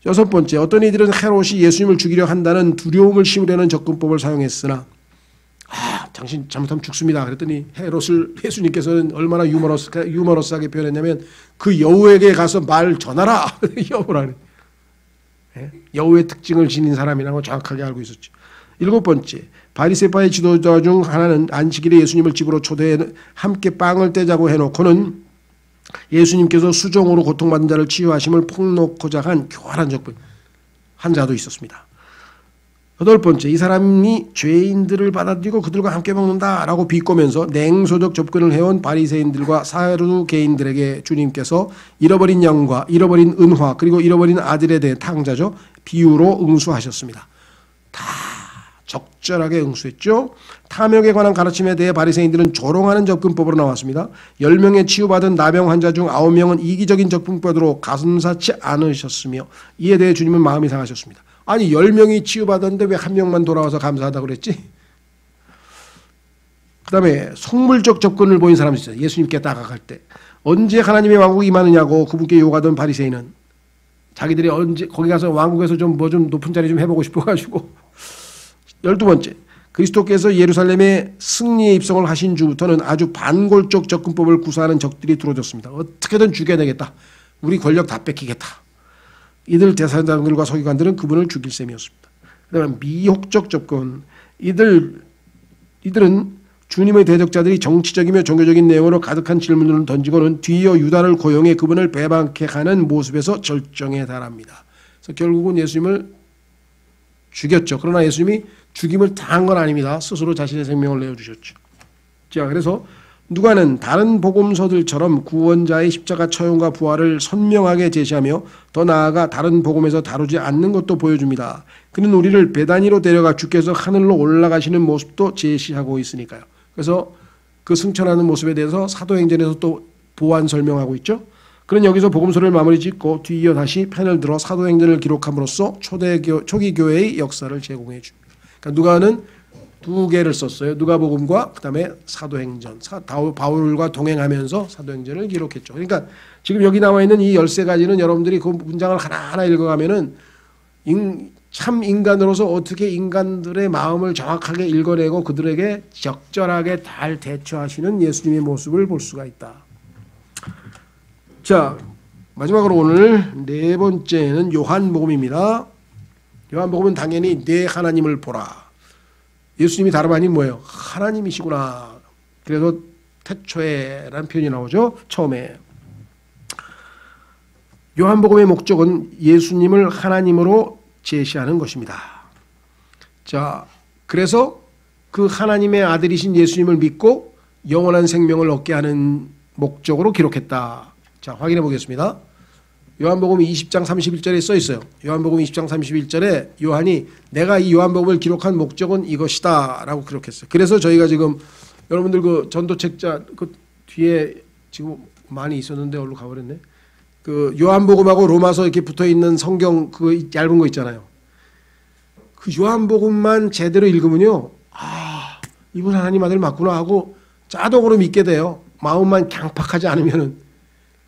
여섯 번째, 어떤 이들은 헤롯이 예수님을 죽이려 한다는 두려움을 심으려는 접근법을 사용했으나 당신 잘못하면 죽습니다. 그랬더니 헤롯을 예수님께서는 얼마나 유머러스하게 표현했냐면 그 여우에게 가서 말 전하라. 여우라 그래. 여우의 특징을 지닌 사람이라고 정확하게 알고 있었죠. 일곱 번째, 바리새파의 지도자 중 하나는 안식일에 예수님을 집으로 초대해 함께 빵을 떼자고 해놓고는 예수님께서 수종으로 고통받은 자를 치유하심을 폭로하고자 한 교활한 적분 한 자도 있었습니다. 여덟 번째, 이 사람이 죄인들을 받아들이고 그들과 함께 먹는다라고 비꼬면서 냉소적 접근을 해온 바리새인들과 사두개인들에게 주님께서 잃어버린 양과 잃어버린 은화 그리고 잃어버린 아들에 대해 탕자죠. 비유로 응수하셨습니다. 다 적절하게 응수했죠. 탐욕에 관한 가르침에 대해 바리새인들은 조롱하는 접근법으로 나왔습니다. 10명의 치유받은 나병 환자 중 9명은 이기적인 접근법으로 감사치 않으셨으며 이에 대해 주님은 마음이 상하셨습니다. 아니 10명이 치유받았는데 왜 한 명만 돌아와서 감사하다고 그랬지? 그 다음에 속물적 접근을 보인 사람이 있어요. 예수님께 다가갈 때 언제 하나님의 왕국이 임하느냐고 그분께 요구하던 바리새인은 자기들이 언제 거기 가서 왕국에서 좀 높은 자리 좀 해보고 싶어가지고. 12번째, 그리스도께서 예루살렘에 승리의 입성을 하신 주부터는 아주 반골적 접근법을 구사하는 적들이 들어졌습니다. 어떻게든 죽여내겠다. 우리 권력 다 뺏기겠다. 이들 대사장들과 서기관들은 그분을 죽일 셈이었습니다. 그다음에 미혹적 접근. 이들은 주님의 대적자들이 정치적이며 종교적인 내용으로 가득한 질문을 던지고는 뒤이어 유다를 고용해 그분을 배반케 하는 모습에서 절정에 달합니다. 그래서 결국은 예수님을 죽였죠. 그러나 예수님이 죽임을 당한 건 아닙니다. 스스로 자신의 생명을 내어주셨죠. 자, 그래서 누가는 다른 복음서들처럼 구원자의 십자가 처형과 부활을 선명하게 제시하며 더 나아가 다른 복음에서 다루지 않는 것도 보여줍니다. 그는 우리를 베다니로 데려가 주께서 하늘로 올라가시는 모습도 제시하고 있으니까요. 그래서 그 승천하는 모습에 대해서 사도행전에서 또 보완 설명하고 있죠. 그는 여기서 복음서를 마무리 짓고 뒤이어 다시 펜을 들어 사도행전을 기록함으로써 초기 교회의 역사를 제공해 줍니다. 그러니까 누가는 두 개를 썼어요. 누가복음과 그다음에 사도행전. 바울과 동행하면서 사도행전을 기록했죠. 그러니까 지금 여기 나와 있는 이 13가지는 여러분들이 그 문장을 하나하나 읽어가면은 참 인간으로서 어떻게 인간들의 마음을 정확하게 읽어내고 그들에게 적절하게 잘 대처하시는 예수님의 모습을 볼 수가 있다. 자, 마지막으로 오늘 네 번째는 요한복음입니다. 요한복음은 당연히 내 하나님을 보라. 예수님이 다름 아닌 뭐예요? 하나님이시구나. 그래서 태초에라는 표현이 나오죠. 처음에. 요한복음의 목적은 예수님을 하나님으로 제시하는 것입니다. 자, 그래서 그 하나님의 아들이신 예수님을 믿고 영원한 생명을 얻게 하는 목적으로 기록했다. 자, 확인해 보겠습니다. 요한복음 20장 31절에 써 있어요. 요한복음 20장 31절에 요한이 내가 이 요한복음을 기록한 목적은 이것이다 라고 기록했어요. 그래서 저희가 지금 여러분들 그 전도책자 그 뒤에 지금 많이 있었는데 어디로 가버렸네. 그 요한복음하고 로마서 이렇게 붙어 있는 성경 그 얇은 거 있잖아요. 그 요한복음만 제대로 읽으면요, 아, 이분 하나님 아들 맞구나 하고 자동으로 믿게 돼요. 마음만 강팍하지 않으면은.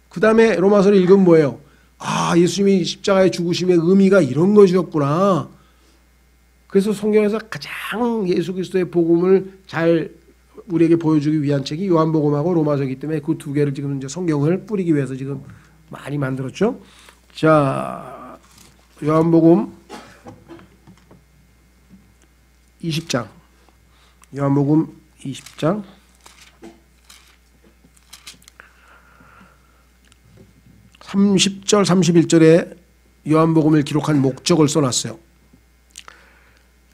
그 다음에 로마서를 읽으면 뭐예요? 아, 예수님이 십자가의 죽으심의 의미가 이런 것이었구나. 그래서 성경에서 가장 예수 그리스도의 복음을 잘 우리에게 보여주기 위한 책이 요한복음하고 로마서이기 때문에 그 두 개를 지금 이제 성경을 뿌리기 위해서 지금 많이 만들었죠. 자, 요한복음 20장. 요한복음 20장. 30절 31절에 요한복음을 기록한 목적을 써놨어요.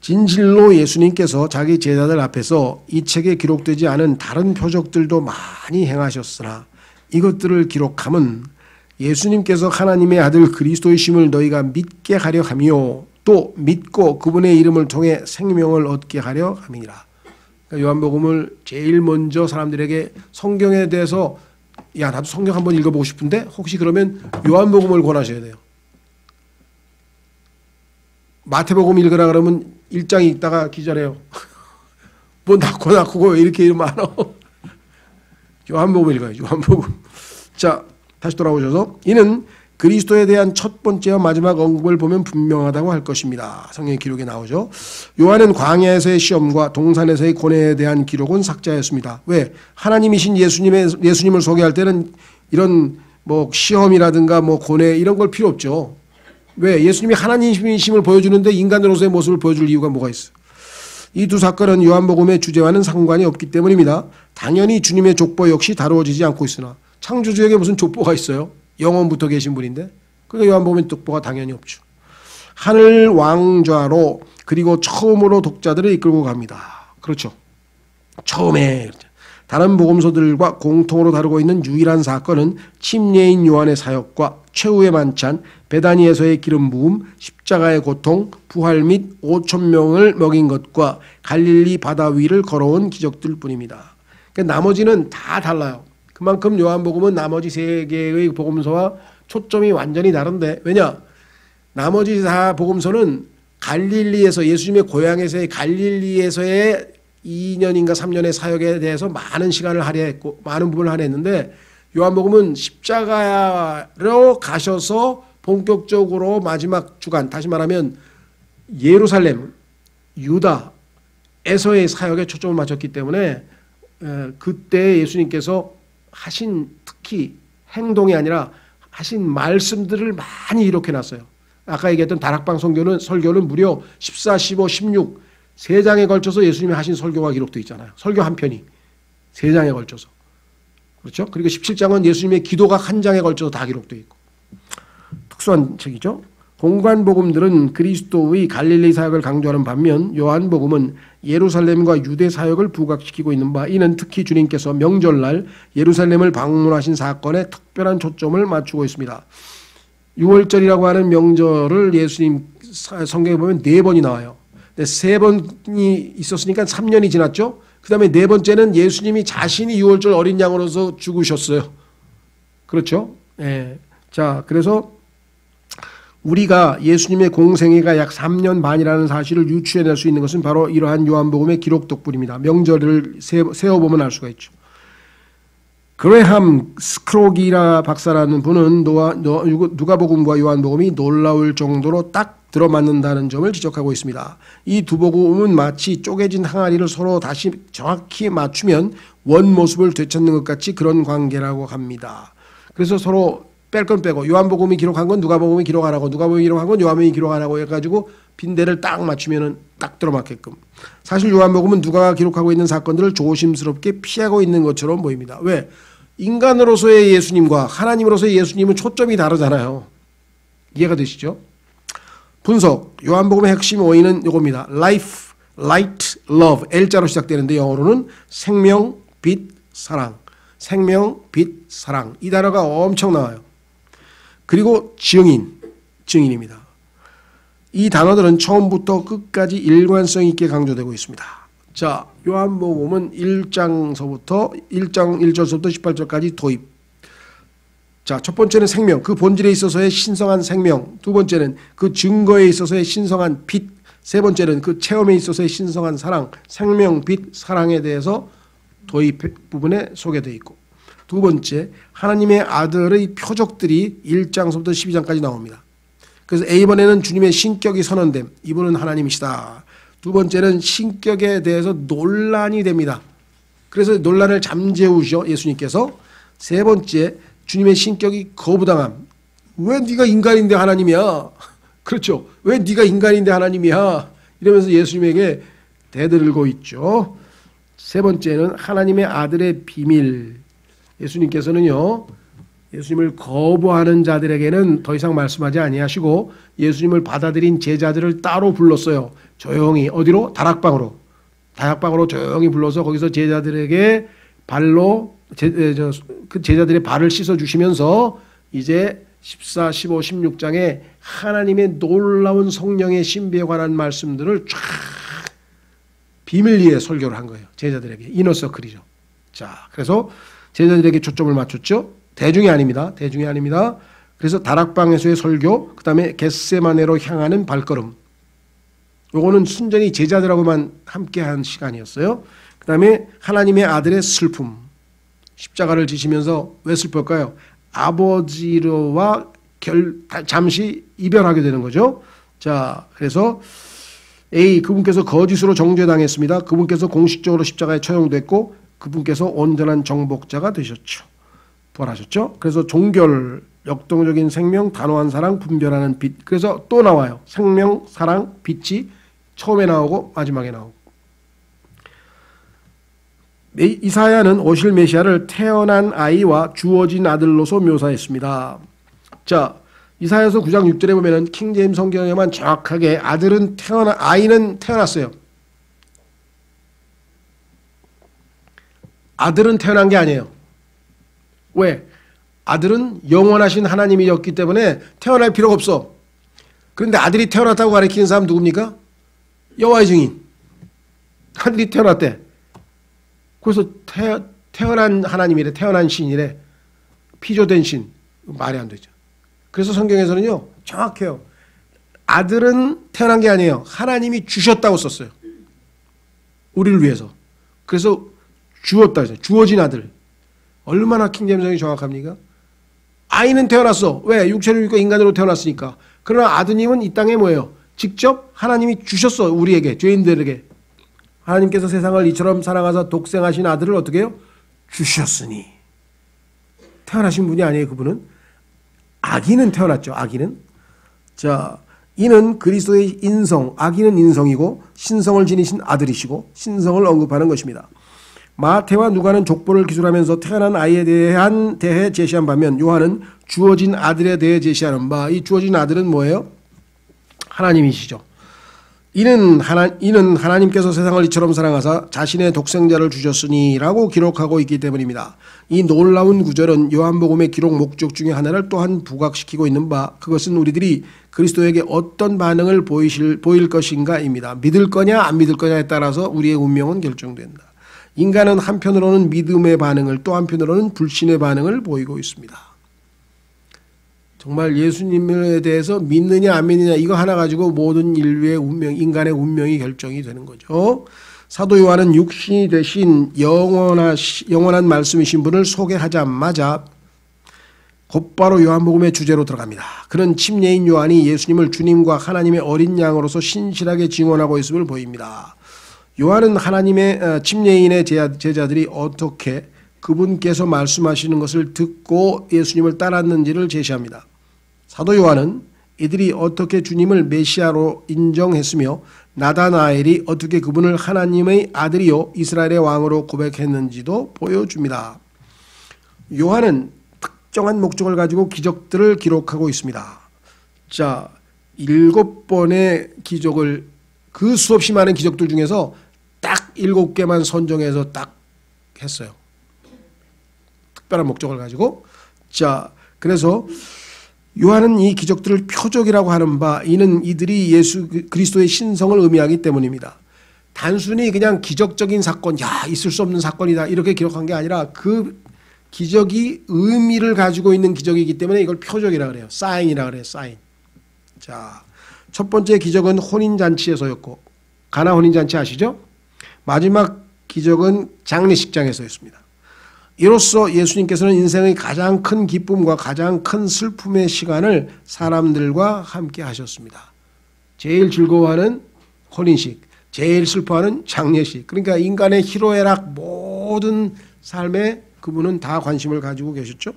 진실로 예수님께서 자기 제자들 앞에서 이 책에 기록되지 않은 다른 표적들도 많이 행하셨으나 이것들을 기록함은 예수님께서 하나님의 아들 그리스도이심을 너희가 믿게 하려 하며 또 믿고 그분의 이름을 통해 생명을 얻게 하려 함이니라. 그러니까 요한복음을 제일 먼저 사람들에게 성경에 대해서 야, 나도 성경 한번 읽어보고 싶은데 혹시 그러면 요한복음을 권하셔야 돼요. 마태복음 읽으라 그러면 1장 읽다가 기절해요. 뭐 낳고 왜 이렇게 많아. 요한복음 읽어야죠. 요한복음. 자, 다시 돌아오셔서 이는 그리스도에 대한 첫 번째와 마지막 언급을 보면 분명하다고 할 것입니다. 성경 기록에 나오죠. 요한은 광야에서의 시험과 동산에서의 고뇌에 대한 기록은 삭제하였습니다. 왜? 하나님이신 예수님을 소개할 때는 이런 뭐 시험이라든가 뭐 고뇌 이런 걸 필요 없죠. 왜? 예수님이 하나님이심을 보여주는데 인간으로서의 모습을 보여줄 이유가 뭐가 있어요? 이 두 사건은 요한복음의 주제와는 상관이 없기 때문입니다. 당연히 주님의 족보 역시 다루어지지 않고 있으나 창조주에게 무슨 족보가 있어요? 영원부터 계신 분인데. 그러니까 요한복음의 족보가 당연히 없죠. 하늘 왕좌로 그리고 처음으로 독자들을 이끌고 갑니다. 그렇죠. 처음에 다른 복음서들과 공통으로 다루고 있는 유일한 사건은 침례인 요한의 사역과 최후의 만찬, 베다니에서의 기름 부음, 십자가의 고통, 부활 및 5천 명을 먹인 것과 갈릴리 바다 위를 걸어온 기적들 뿐입니다. 그러니까 나머지는 다 달라요. 그만큼 요한복음은 나머지 세 개의 복음서와 초점이 완전히 다른데, 왜냐? 나머지 다 복음서는 갈릴리에서, 예수님의 고향에서의 갈릴리에서의 2년인가 3년의 사역에 대해서 많은 시간을 할애했고 많은 부분을 할애했는데, 요한복음은 십자가로 가셔서 본격적으로 마지막 주간, 다시 말하면 예루살렘, 유다에서의 사역에 초점을 맞췄기 때문에 그때 예수님께서 하신, 특히 행동이 아니라 하신 말씀들을 많이 기록해놨어요. 아까 얘기했던 다락방 설교는 무려 14, 15, 16 3장에 걸쳐서 예수님이 하신 설교가 기록되어 있잖아요. 설교 한 편이 3장에 걸쳐서. 그렇죠? 그리고 17장은 예수님의 기도가 한 장에 걸쳐서 다 기록되어 있고. 특수한 책이죠. 공관복음들은 그리스도의 갈릴리 사역을 강조하는 반면 요한복음은 예루살렘과 유대 사역을 부각시키고 있는 바, 이는 특히 주님께서 명절날 예루살렘을 방문하신 사건에 특별한 초점을 맞추고 있습니다. 6월절이라고 하는 명절을 예수님 성경에 보면 4번이 나와요. 3번이 있었으니까 3년이 지났죠. 그 다음에 4번째는 예수님이 자신이 6월절 어린 양으로서 죽으셨어요. 그렇죠? 예. 자, 그래서 우리가 예수님의 공생애가 약 3년 반이라는 사실을 유추해낼 수 있는 것은 바로 이러한 요한복음의 기록 덕분입니다. 명절을 세어보면 알 수가 있죠. 그레함 스크로기라 박사라는 분은 누가복음과 요한복음이 놀라울 정도로 딱 들어맞는다는 점을 지적하고 있습니다. 이 두 복음은 마치 쪼개진 항아리를 서로 다시 정확히 맞추면 원 모습을 되찾는 것 같이 그런 관계라고 합니다. 그래서 서로 뺄 건 빼고, 요한복음이 기록한 건 누가복음이 기록하라고, 누가복음이 기록한 건 요한복음이 기록하라고 해가지고 빈대를 딱 맞추면은 딱 들어맞게끔. 사실 요한복음은 누가가 기록하고 있는 사건들을 조심스럽게 피하고 있는 것처럼 보입니다. 왜? 인간으로서의 예수님과 하나님으로서의 예수님은 초점이 다르잖아요. 이해가 되시죠? 분석. 요한복음의 핵심 어휘는 이겁니다. Life, Light, Love. L자로 시작되는데 영어로는 생명, 빛, 사랑. 생명, 빛, 사랑. 이 단어가 엄청 나와요. 그리고 증인입니다. 이 단어들은 처음부터 끝까지 일관성 있게 강조되고 있습니다. 자, 요한복음은 1장 1절서부터 18절까지 도입. 자, 첫 번째는 생명, 그 본질에 있어서의 신성한 생명. 두 번째는 그 증거에 있어서의 신성한 빛. 세 번째는 그 체험에 있어서의 신성한 사랑. 생명, 빛, 사랑에 대해서 도입 부분에 소개되어 있고, 두 번째, 하나님의 아들의 표적들이 1장서부터 12장까지 나옵니다. 그래서 A번에는 주님의 신격이 선언됨. 이분은 하나님이시다. 두 번째는 신격에 대해서 논란이 됩니다. 그래서 논란을 잠재우셔 예수님께서. 세 번째, 주님의 신격이 거부당함. 왜 네가 인간인데 하나님이야? 그렇죠. 왜 네가 인간인데 하나님이야? 이러면서 예수님에게 대들고 있죠. 세 번째는 하나님의 아들의 비밀. 예수님께서는요, 예수님을 거부하는 자들에게는 더 이상 말씀하지 아니하시고 예수님을 받아들인 제자들을 따로 불렀어요. 조용히 어디로? 다락방으로 조용히 불러서 거기서 제자들에게 발로 그 제자들의 발을 씻어 주시면서 이제 14, 15, 16장에 하나님의 놀라운 성령의 신비에 관한 말씀들을 쫙 비밀리에 설교를 한 거예요. 제자들에게. 이너서클이죠. 자, 그래서 제자들에게 초점을 맞췄죠. 대중이 아닙니다. 그래서 다락방에서의 설교, 그 다음에 겟세마네로 향하는 발걸음. 요거는 순전히 제자들하고만 함께한 시간이었어요. 그 다음에 하나님의 아들의 슬픔. 십자가를 지시면서 왜 슬펐을까요? 아버지와 잠시 이별하게 되는 거죠. 자, 그래서 A, 그분께서 거짓으로 정죄당했습니다. 그분께서 공식적으로 십자가에 처형됐고 그분께서 온전한 정복자가 되셨죠. 부활하셨죠. 그래서 종결, 역동적인 생명, 단호한 사랑, 분별하는 빛. 그래서 또 나와요. 생명, 사랑, 빛이 처음에 나오고 마지막에 나오고. 이사야는 오실 메시아를 태어난 아이와 주어진 아들로서 묘사했습니다. 자, 이사야서 9장 6절에 보면은 킹제임스 성경에만 정확하게 아이는 태어났어요. 아들은 태어난 게 아니에요. 왜? 아들은 영원하신 하나님이었기 때문에 태어날 필요가 없어. 그런데 아들이 태어났다고 가리키는 사람 누굽니까? 여호와의 증인. 아들이 태어났대. 그래서 태어난 하나님이래. 태어난 신이래. 피조된 신. 말이 안 되죠. 그래서 성경에서는요. 정확해요. 아들은 태어난 게 아니에요. 하나님이 주셨다고 썼어요. 우리를 위해서. 그래서 주었다 했어요. 주어진 아들. 얼마나 킹제임스성이 정확합니까? 아이는 태어났어. 왜? 육체를 입고 인간으로 태어났으니까. 그러나 아드님은 이 땅에 뭐예요? 직접 하나님이 주셨어. 우리에게. 죄인들에게. 하나님께서 세상을 이처럼 사랑하사 독생하신 아들을 어떻게 해요? 주셨으니. 태어나신 분이 아니에요. 그분은. 아기는 태어났죠. 아기는. 자, 이는 그리스도의 인성. 아기는 인성이고 신성을 지니신 아들이시고 신성을 언급하는 것입니다. 마태와 누가는 족보를 기술하면서 태어난 아이에 대해 제시한 반면 요한은 주어진 아들에 대해 제시하는 바. 이 주어진 아들은 뭐예요? 하나님이시죠. 이는 하나님께서 세상을 이처럼 사랑하사 자신의 독생자를 주셨으니 라고 기록하고 있기 때문입니다. 이 놀라운 구절은 요한복음의 기록 목적 중에 하나를 또한 부각시키고 있는 바, 그것은 우리들이 그리스도에게 어떤 반응을 보일 것인가입니다. 믿을 거냐 안 믿을 거냐에 따라서 우리의 운명은 결정된다. 인간은 한편으로는 믿음의 반응을 또 한편으로는 불신의 반응을 보이고 있습니다. 정말 예수님에 대해서 믿느냐 안 믿느냐 이거 하나 가지고 모든 인류의 운명, 인간의 운명이 결정이 되는 거죠. 사도 요한은 육신이 되신 영원한 말씀이신 분을 소개하자마자 곧바로 요한복음의 주제로 들어갑니다. 그는 침례인 요한이 예수님을 주님과 하나님의 어린 양으로서 신실하게 증언하고 있음을 보입니다. 요한은 하나님의 침례인의 제자들이 어떻게 그분께서 말씀하시는 것을 듣고 예수님을 따랐는지를 제시합니다. 사도 요한은 이들이 어떻게 주님을 메시아로 인정했으며 나다나엘이 어떻게 그분을 하나님의 아들이요 이스라엘의 왕으로 고백했는지도 보여줍니다. 요한은 특정한 목적을 가지고 기적들을 기록하고 있습니다. 자, 7번의 기적을 그 수없이 많은 기적들 중에서 딱 7개만 선정해서 딱 했어요. 특별한 목적을 가지고. 자, 그래서 요한은 이 기적들을 표적이라고 하는 바, 이는 이들이 예수 그리스도의 신성을 의미하기 때문입니다. 단순히 그냥 기적적인 사건, 야 있을 수 없는 사건이다 이렇게 기록한 게 아니라 그 기적이 의미를 가지고 있는 기적이기 때문에 이걸 표적이라 그래요. 사인이라 그래요. 사인. 자, 첫 번째 기적은 혼인잔치에서였고, 가나 혼인잔치 아시죠? 마지막 기적은 장례식장에서였습니다. 이로써 예수님께서는 인생의 가장 큰 기쁨과 가장 큰 슬픔의 시간을 사람들과 함께 하셨습니다. 제일 즐거워하는 혼인식, 제일 슬퍼하는 장례식. 그러니까 인간의 희로애락 모든 삶에 그분은 다 관심을 가지고 계셨죠.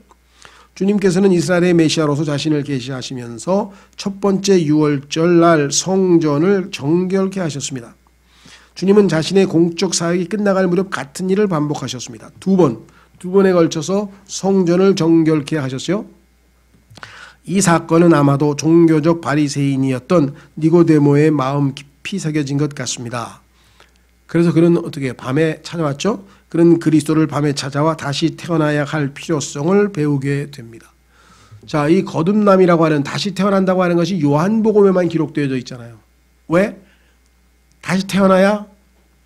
주님께서는 이스라엘의 메시아로서 자신을 계시하시면서 첫 번째 유월절 날 성전을 정결케 하셨습니다. 주님은 자신의 공적 사역이 끝나갈 무렵 같은 일을 반복하셨습니다. 두 번에 걸쳐서 성전을 정결케 하셨어요. 이 사건은 아마도 종교적 바리새인이었던 니고데모의 마음 깊이 새겨진 것 같습니다. 그래서 그는 어떻게 밤에 찾아왔죠? 그는 그리스도를 밤에 찾아와 다시 태어나야 할 필요성을 배우게 됩니다. 자, 이 거듭남이라고 하는, 다시 태어난다고 하는 것이 요한복음에만 기록되어져 있잖아요. 왜? 다시 태어나야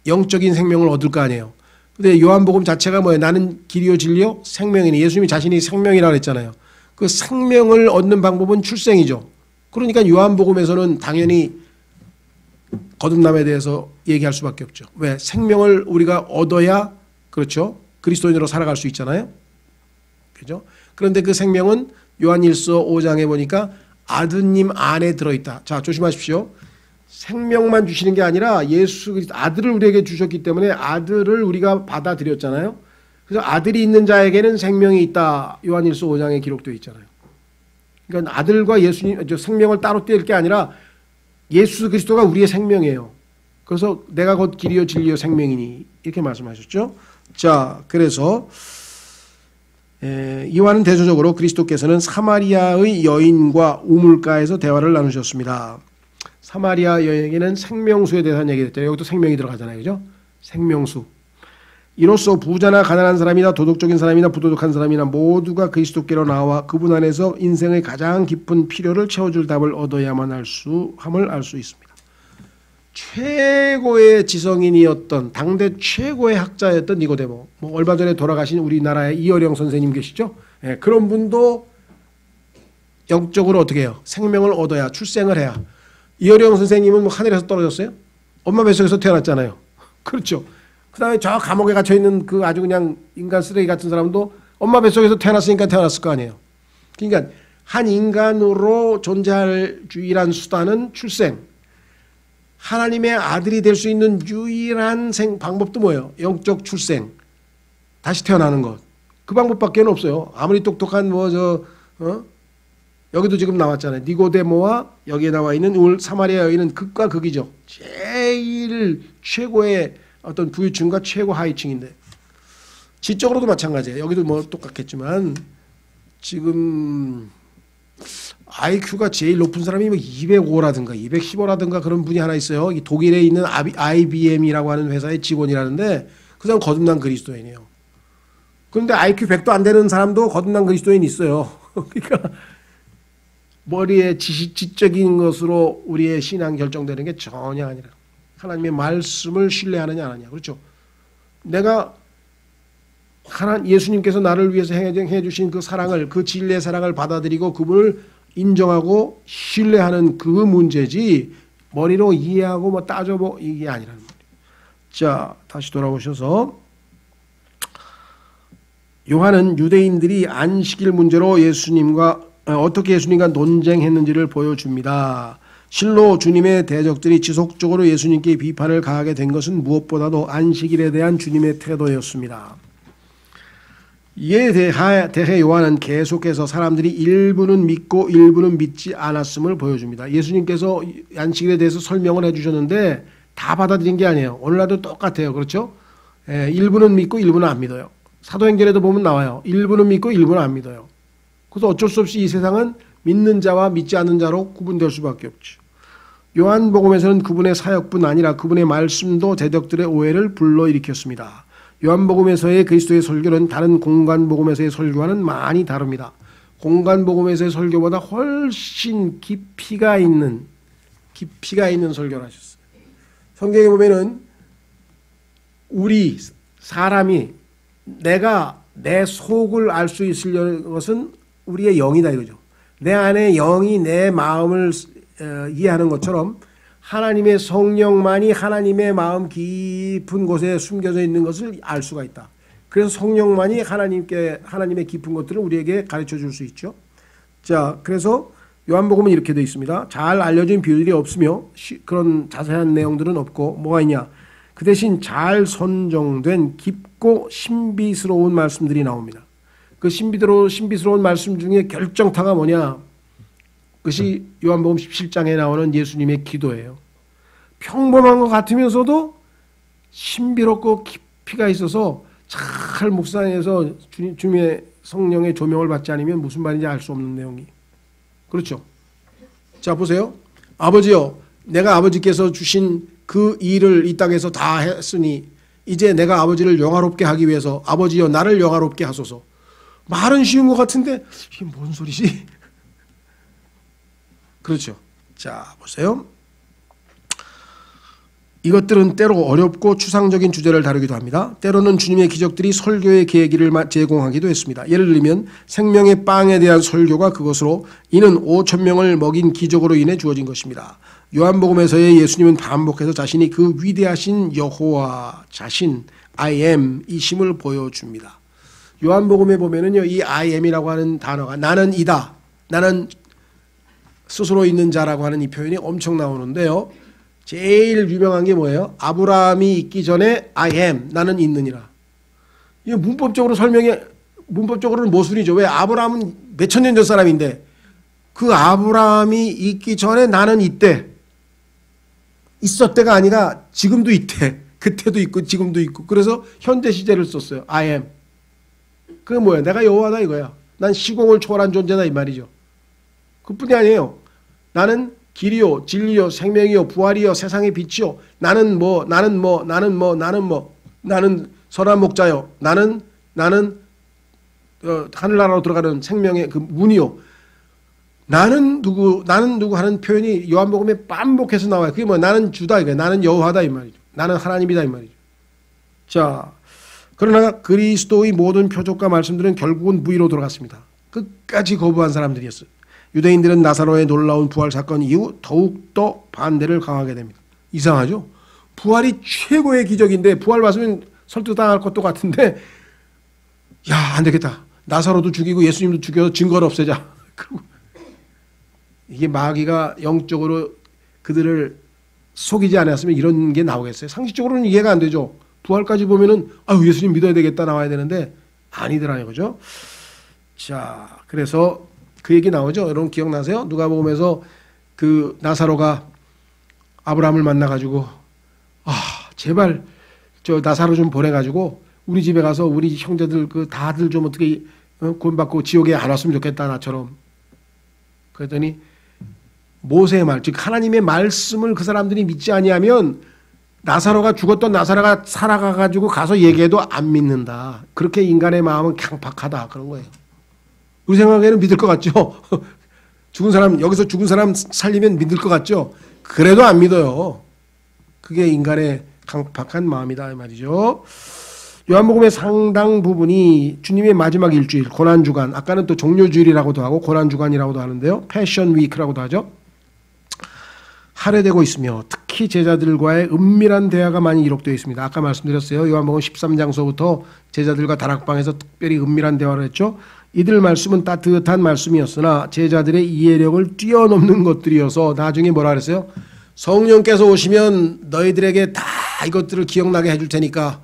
영적인 생명을 얻을 거 아니에요. 근데 요한복음 자체가 뭐예요? 나는 길이요 진리요 생명이니, 예수님이 자신이 생명이라고 했잖아요. 그 생명을 얻는 방법은 출생이죠. 그러니까 요한복음에서는 당연히 거듭남에 대해서 얘기할 수밖에 없죠. 왜? 생명을 우리가 얻어야 그렇죠. 그리스도인으로 살아갈 수 있잖아요. 그죠? 그런데 그 생명은 요한일서 5장에 보니까 아드님 안에 들어있다. 자, 조심하십시오. 생명만 주시는 게 아니라 예수 그리스도 아들을 우리에게 주셨기 때문에 아들을 우리가 받아들였잖아요. 그래서 아들이 있는 자에게는 생명이 있다. 요한일서 5장에 기록되어 있잖아요. 그러니까 아들과 예수님 생명을 따로 뗄 게 아니라 예수 그리스도가 우리의 생명이에요. 그래서 내가 곧 길이요 진리요 생명이니 이렇게 말씀하셨죠. 자, 그래서 이와는 대조적으로 그리스도께서는 사마리아의 여인과 우물가에서 대화를 나누셨습니다. 사마리아 여인에게는 생명수에 대한 얘기를 했죠. 여기도 생명이 들어가잖아요. 그죠? 생명수. 이로써 부자나 가난한 사람이나 도덕적인 사람이나 부도덕한 사람이나 모두가 그리스도께로 나와 그분 안에서 인생의 가장 깊은 필요를 채워줄 답을 얻어야만 함을 알 수 있습니다. 최고의 지성인이었던 당대 최고의 학자였던 니고데모, 얼마 전에 돌아가신 우리나라의 이어령 선생님 계시죠? 예, 그런 분도 영적으로 어떻게 해요? 생명을 얻어야 출생을 해야. 이어령 선생님은 하늘에서 떨어졌어요? 엄마 뱃속에서 태어났잖아요. 그렇죠. 그 다음에 저 감옥에 갇혀있는 그 아주 그냥 인간 쓰레기 같은 사람도 엄마 뱃속에서 태어났으니까 태어났을 거 아니에요. 그러니까 한 인간으로 존재할 유일한 수단은 출생. 하나님의 아들이 될 수 있는 유일한 방법도 뭐예요? 영적 출생. 다시 태어나는 것. 그 방법밖에 없어요. 아무리 똑똑한 여기도 지금 나왔잖아요. 니고데모와 여기에 나와 있는 사마리아 여인은 극과 극이죠. 제일 최고의 어떤 부유층과 최고 하위층인데 지적으로도 마찬가지예요. 여기도 뭐 똑같겠지만 지금 IQ가 제일 높은 사람이 뭐 205라든가 215라든가 그런 분이 하나 있어요. 독일에 있는 IBM이라고 하는 회사의 직원이라는데 그 사람 거듭난 그리스도인이에요. 그런데 IQ 100도 안 되는 사람도 거듭난 그리스도인이 있어요. 그러니까 머리에 지적인 것으로 우리의 신앙 결정되는 게 전혀 아니라 하나님의 말씀을 신뢰하느냐 안 하느냐. 그렇죠. 내가 예수님께서 나를 위해서 행해 주신 그 사랑을, 그 진리의 사랑을 받아들이고 그분을 인정하고 신뢰하는 그 문제지 머리로 이해하고 뭐 따져보 이게 아니라는 말이에요. 자, 다시 돌아오셔서 요한은 유대인들이 안식일 문제로 어떻게 예수님과 논쟁했는지를 보여줍니다. 실로 주님의 대적들이 지속적으로 예수님께 비판을 가하게 된 것은 무엇보다도 안식일에 대한 주님의 태도였습니다. 이에 대해 요한은 계속해서 사람들이 일부는 믿고 일부는 믿지 않았음을 보여줍니다. 예수님께서 안식일에 대해서 설명을 해주셨는데 다 받아들인 게 아니에요. 오늘날도 똑같아요. 그렇죠? 일부는 믿고 일부는 안 믿어요. 사도행전에도 보면 나와요. 일부는 믿고 일부는 안 믿어요. 그래서 어쩔 수 없이 이 세상은 믿는 자와 믿지 않는 자로 구분될 수밖에 없죠. 요한복음에서는 그분의 사역뿐 아니라 그분의 말씀도 대적들의 오해를 불러일으켰습니다. 요한복음에서의 그리스도의 설교는 다른 공관복음에서의 설교와는 많이 다릅니다. 공관복음에서의 설교보다 훨씬 깊이가 있는 설교를 하셨어요. 성경에 보면은 우리 사람이 내가 내 속을 알 수 있을 것은 우리의 영이다 이거죠. 내 안에 영이 내 마음을 이해하는 것처럼 하나님의 성령만이 하나님의 마음 깊은 곳에 숨겨져 있는 것을 알 수가 있다. 그래서 성령만이 하나님의 깊은 것들을 우리에게 가르쳐 줄 수 있죠. 자, 그래서 요한복음은 이렇게 되어 있습니다. 잘 알려진 비유들이 없으며 그런 자세한 내용들은 없고 뭐가 있냐. 그 대신 잘 선정된 깊고 신비스러운 말씀들이 나옵니다. 그 신비스러운 말씀 중에 결정타가 뭐냐. 그것이 요한복음 17장에 나오는 예수님의 기도예요. 평범한 것 같으면서도 신비롭고 깊이가 있어서 잘 묵상해서 주님의 성령의 조명을 받지 않으면 무슨 말인지 알 수 없는 내용이. 그렇죠. 자, 보세요. 아버지요, 내가 아버지께서 주신 그 일을 이 땅에서 다 했으니 이제 내가 아버지를 영화롭게 하기 위해서 아버지요, 나를 영화롭게 하소서. 말은 쉬운 것 같은데 이게 뭔 소리지? 그렇죠. 자, 보세요. 이것들은 때로 어렵고 추상적인 주제를 다루기도 합니다. 때로는 주님의 기적들이 설교의 계기를 제공하기도 했습니다. 예를 들면 생명의 빵에 대한 설교가 그것으로 이는 5천 명을 먹인 기적으로 인해 주어진 것입니다. 요한복음에서의 예수님은 반복해서 자신이 그 위대하신 여호와 자신 I am 이심을 보여줍니다. 요한복음에 보면은요, 이 I am이라고 하는 단어가 나는 이다, 나는 스스로 있는 자라고 하는 이 표현이 엄청 나오는데요. 제일 유명한 게 뭐예요? 아브라함이 있기 전에 I am, 나는 있느니라. 이게 문법적으로 문법적으로는 모순이죠. 왜? 아브라함은 몇천 년 전 사람인데 그 아브라함이 있기 전에 나는 있대. 있었대가 아니라 지금도 있대. 그때도 있고 지금도 있고. 그래서 현재 시제를 썼어요. I am. 그게 뭐예요? 내가 여호와다 이거야. 난 시공을 초월한 존재다 이 말이죠. 그뿐이 아니에요. 나는 길이요 진리요 생명이요 부활이요 세상의 빛이요 나는 선한 목자요 나는 하늘나라로 들어가는 생명의 그 문이요 나는 누구 하는 표현이 요한복음에 반복해서 나와요. 그게 뭐야? 나는 주다 이거야. 나는 여호와다 이 말이죠. 나는 하나님이다 이 말이죠. 자, 그러나 그리스도의 모든 표적과 말씀들은 결국은 무의로 돌아갔습니다. 끝까지 거부한 사람들이었어요. 유대인들은 나사로의 놀라운 부활 사건 이후 더욱더 반대를 강하게 됩니다. 이상하죠? 부활이 최고의 기적인데 부활 봤으면 설득당할 것도 같은데 야, 안 되겠다. 나사로도 죽이고 예수님도 죽여서 증거를 없애자. 그리고 이게 마귀가 영적으로 그들을 속이지 않았으면 이런 게 나오겠어요? 상식적으로는 이해가 안 되죠. 부활까지 보면은 아유 예수님 믿어야 되겠다 나와야 되는데 아니더라고요. 그죠? 자, 그래서 그 얘기 나오죠. 여러분 기억나세요? 누가복음에서 그 나사로가 아브라함을 만나가지고 제발 저 나사로 좀 보내가지고 우리 집에 가서 우리 형제들 그 다들 좀 어떻게 구원받고 지옥에 안 왔으면 좋겠다 나처럼. 그랬더니 모세의 말, 즉 하나님의 말씀을 그 사람들이 믿지 아니하면 나사로가 죽었던 나사로가 살아가가지고 가서 얘기해도 안 믿는다. 그렇게 인간의 마음은 강팍하다 그런 거예요. 우리 생각에는 믿을 것 같죠? 죽은 사람, 여기서 죽은 사람 살리면 믿을 것 같죠? 그래도 안 믿어요. 그게 인간의 강팍한 마음이다 이 말이죠. 요한복음의 상당 부분이 주님의 마지막 일주일, 고난주간, 아까는 또 종료주일이라고도 하고 고난주간이라고도 하는데요. 패션 위크라고도 하죠. 할애되고 있으며 특히 제자들과의 은밀한 대화가 많이 기록되어 있습니다. 아까 말씀드렸어요. 요한복음 13장서부터 제자들과 다락방에서 특별히 은밀한 대화를 했죠. 이들 말씀은 따뜻한 말씀이었으나 제자들의 이해력을 뛰어넘는 것들이어서 나중에 뭐라 그랬어요? 성령께서 오시면 너희들에게 다 이것들을 기억나게 해줄 테니까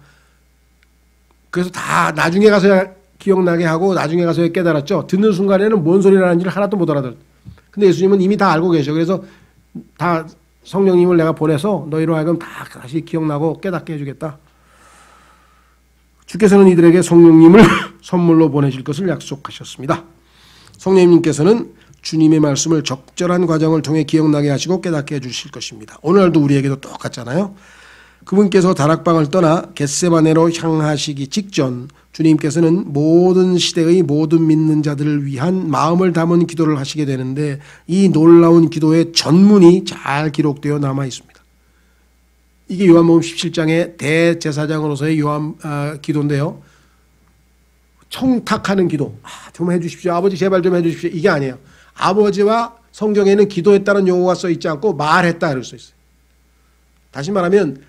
그래서 다 나중에 가서야 기억나게 하고 나중에 가서야 깨달았죠. 듣는 순간에는 뭔 소리라는지를 하나도 못 알아들었어요. 근데 예수님은 이미 다 알고 계셔. 그래서 다 성령님을 내가 보내서 너희로 하여금 다 다시 기억나고 깨닫게 해주겠다. 주께서는 이들에게 성령님을 선물로 보내실 것을 약속하셨습니다. 성령님께서는 주님의 말씀을 적절한 과정을 통해 기억나게 하시고 깨닫게 해주실 것입니다. 오늘도 우리에게도 똑같잖아요. 그분께서 다락방을 떠나 겟세마네로 향하시기 직전 주님께서는 모든 시대의 모든 믿는 자들을 위한 마음을 담은 기도를 하시게 되는데 이 놀라운 기도의 전문이 잘 기록되어 남아 있습니다. 이게 요한복음 17장의 대제사장으로서의 기도인데요. 청탁하는 기도. 좀 해주십시오. 아버지 제발 좀 해주십시오. 이게 아니에요. 아버지와 성경에는 기도했다는 용어가 써 있지 않고 말했다 이럴 수 있어요. 다시 말하면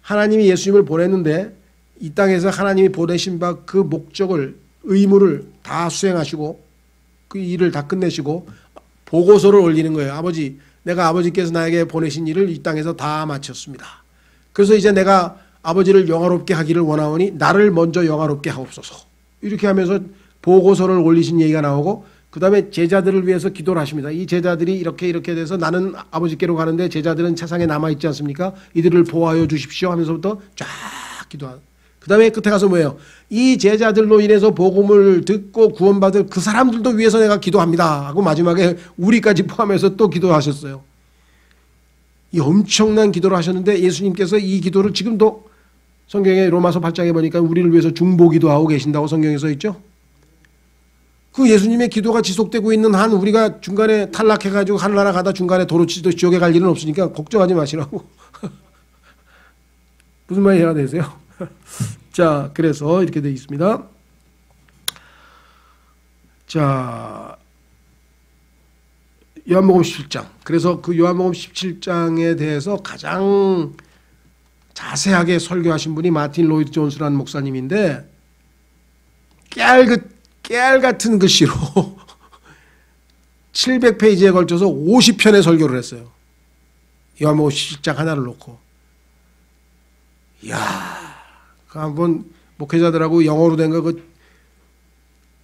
하나님이 예수님을 보냈는데 이 땅에서 하나님이 보내신 바 그 목적을 의무를 다 수행하시고 그 일을 다 끝내시고 보고서를 올리는 거예요. 아버지, 내가 아버지께서 나에게 보내신 일을 이 땅에서 다 마쳤습니다. 그래서 이제 내가 아버지를 영화롭게 하기를 원하오니 나를 먼저 영화롭게 하옵소서. 이렇게 하면서 보고서를 올리신 얘기가 나오고 그 다음에 제자들을 위해서 기도를 하십니다. 이 제자들이 이렇게 돼서 나는 아버지께로 가는데 제자들은 세상에 남아있지 않습니까? 이들을 보호하여 주십시오 하면서부터 쫙 기도하고 그 다음에 끝에 가서 뭐예요? 이 제자들로 인해서 복음을 듣고 구원받을 그 사람들도 위해서 내가 기도합니다 하고 마지막에 우리까지 포함해서 또 기도하셨어요. 이 엄청난 기도를 하셨는데 예수님께서 이 기도를 지금도 성경에 로마서 8장에 보니까 우리를 위해서 중보기도 하고 계신다고 성경에 써 있죠. 그 예수님의 기도가 지속되고 있는 한 우리가 중간에 탈락해가지고 하늘나라 가다 중간에 도로 치듯 지옥에 갈 일은 없으니까 걱정하지 마시라고. 무슨 말이 이해가 되세요? 자, 그래서 이렇게 되어 있습니다. 자, 요한복음 17장. 그래서 그 요한복음 17장에 대해서 가장 자세하게 설교하신 분이 마틴 로이드 존스라는 목사님인데 깨알 같은 글씨로 700페이지에 걸쳐서 50편의 설교를 했어요. 요한복음 17장 하나를 놓고. 이야, 한번 목회자들하고 영어로 된 거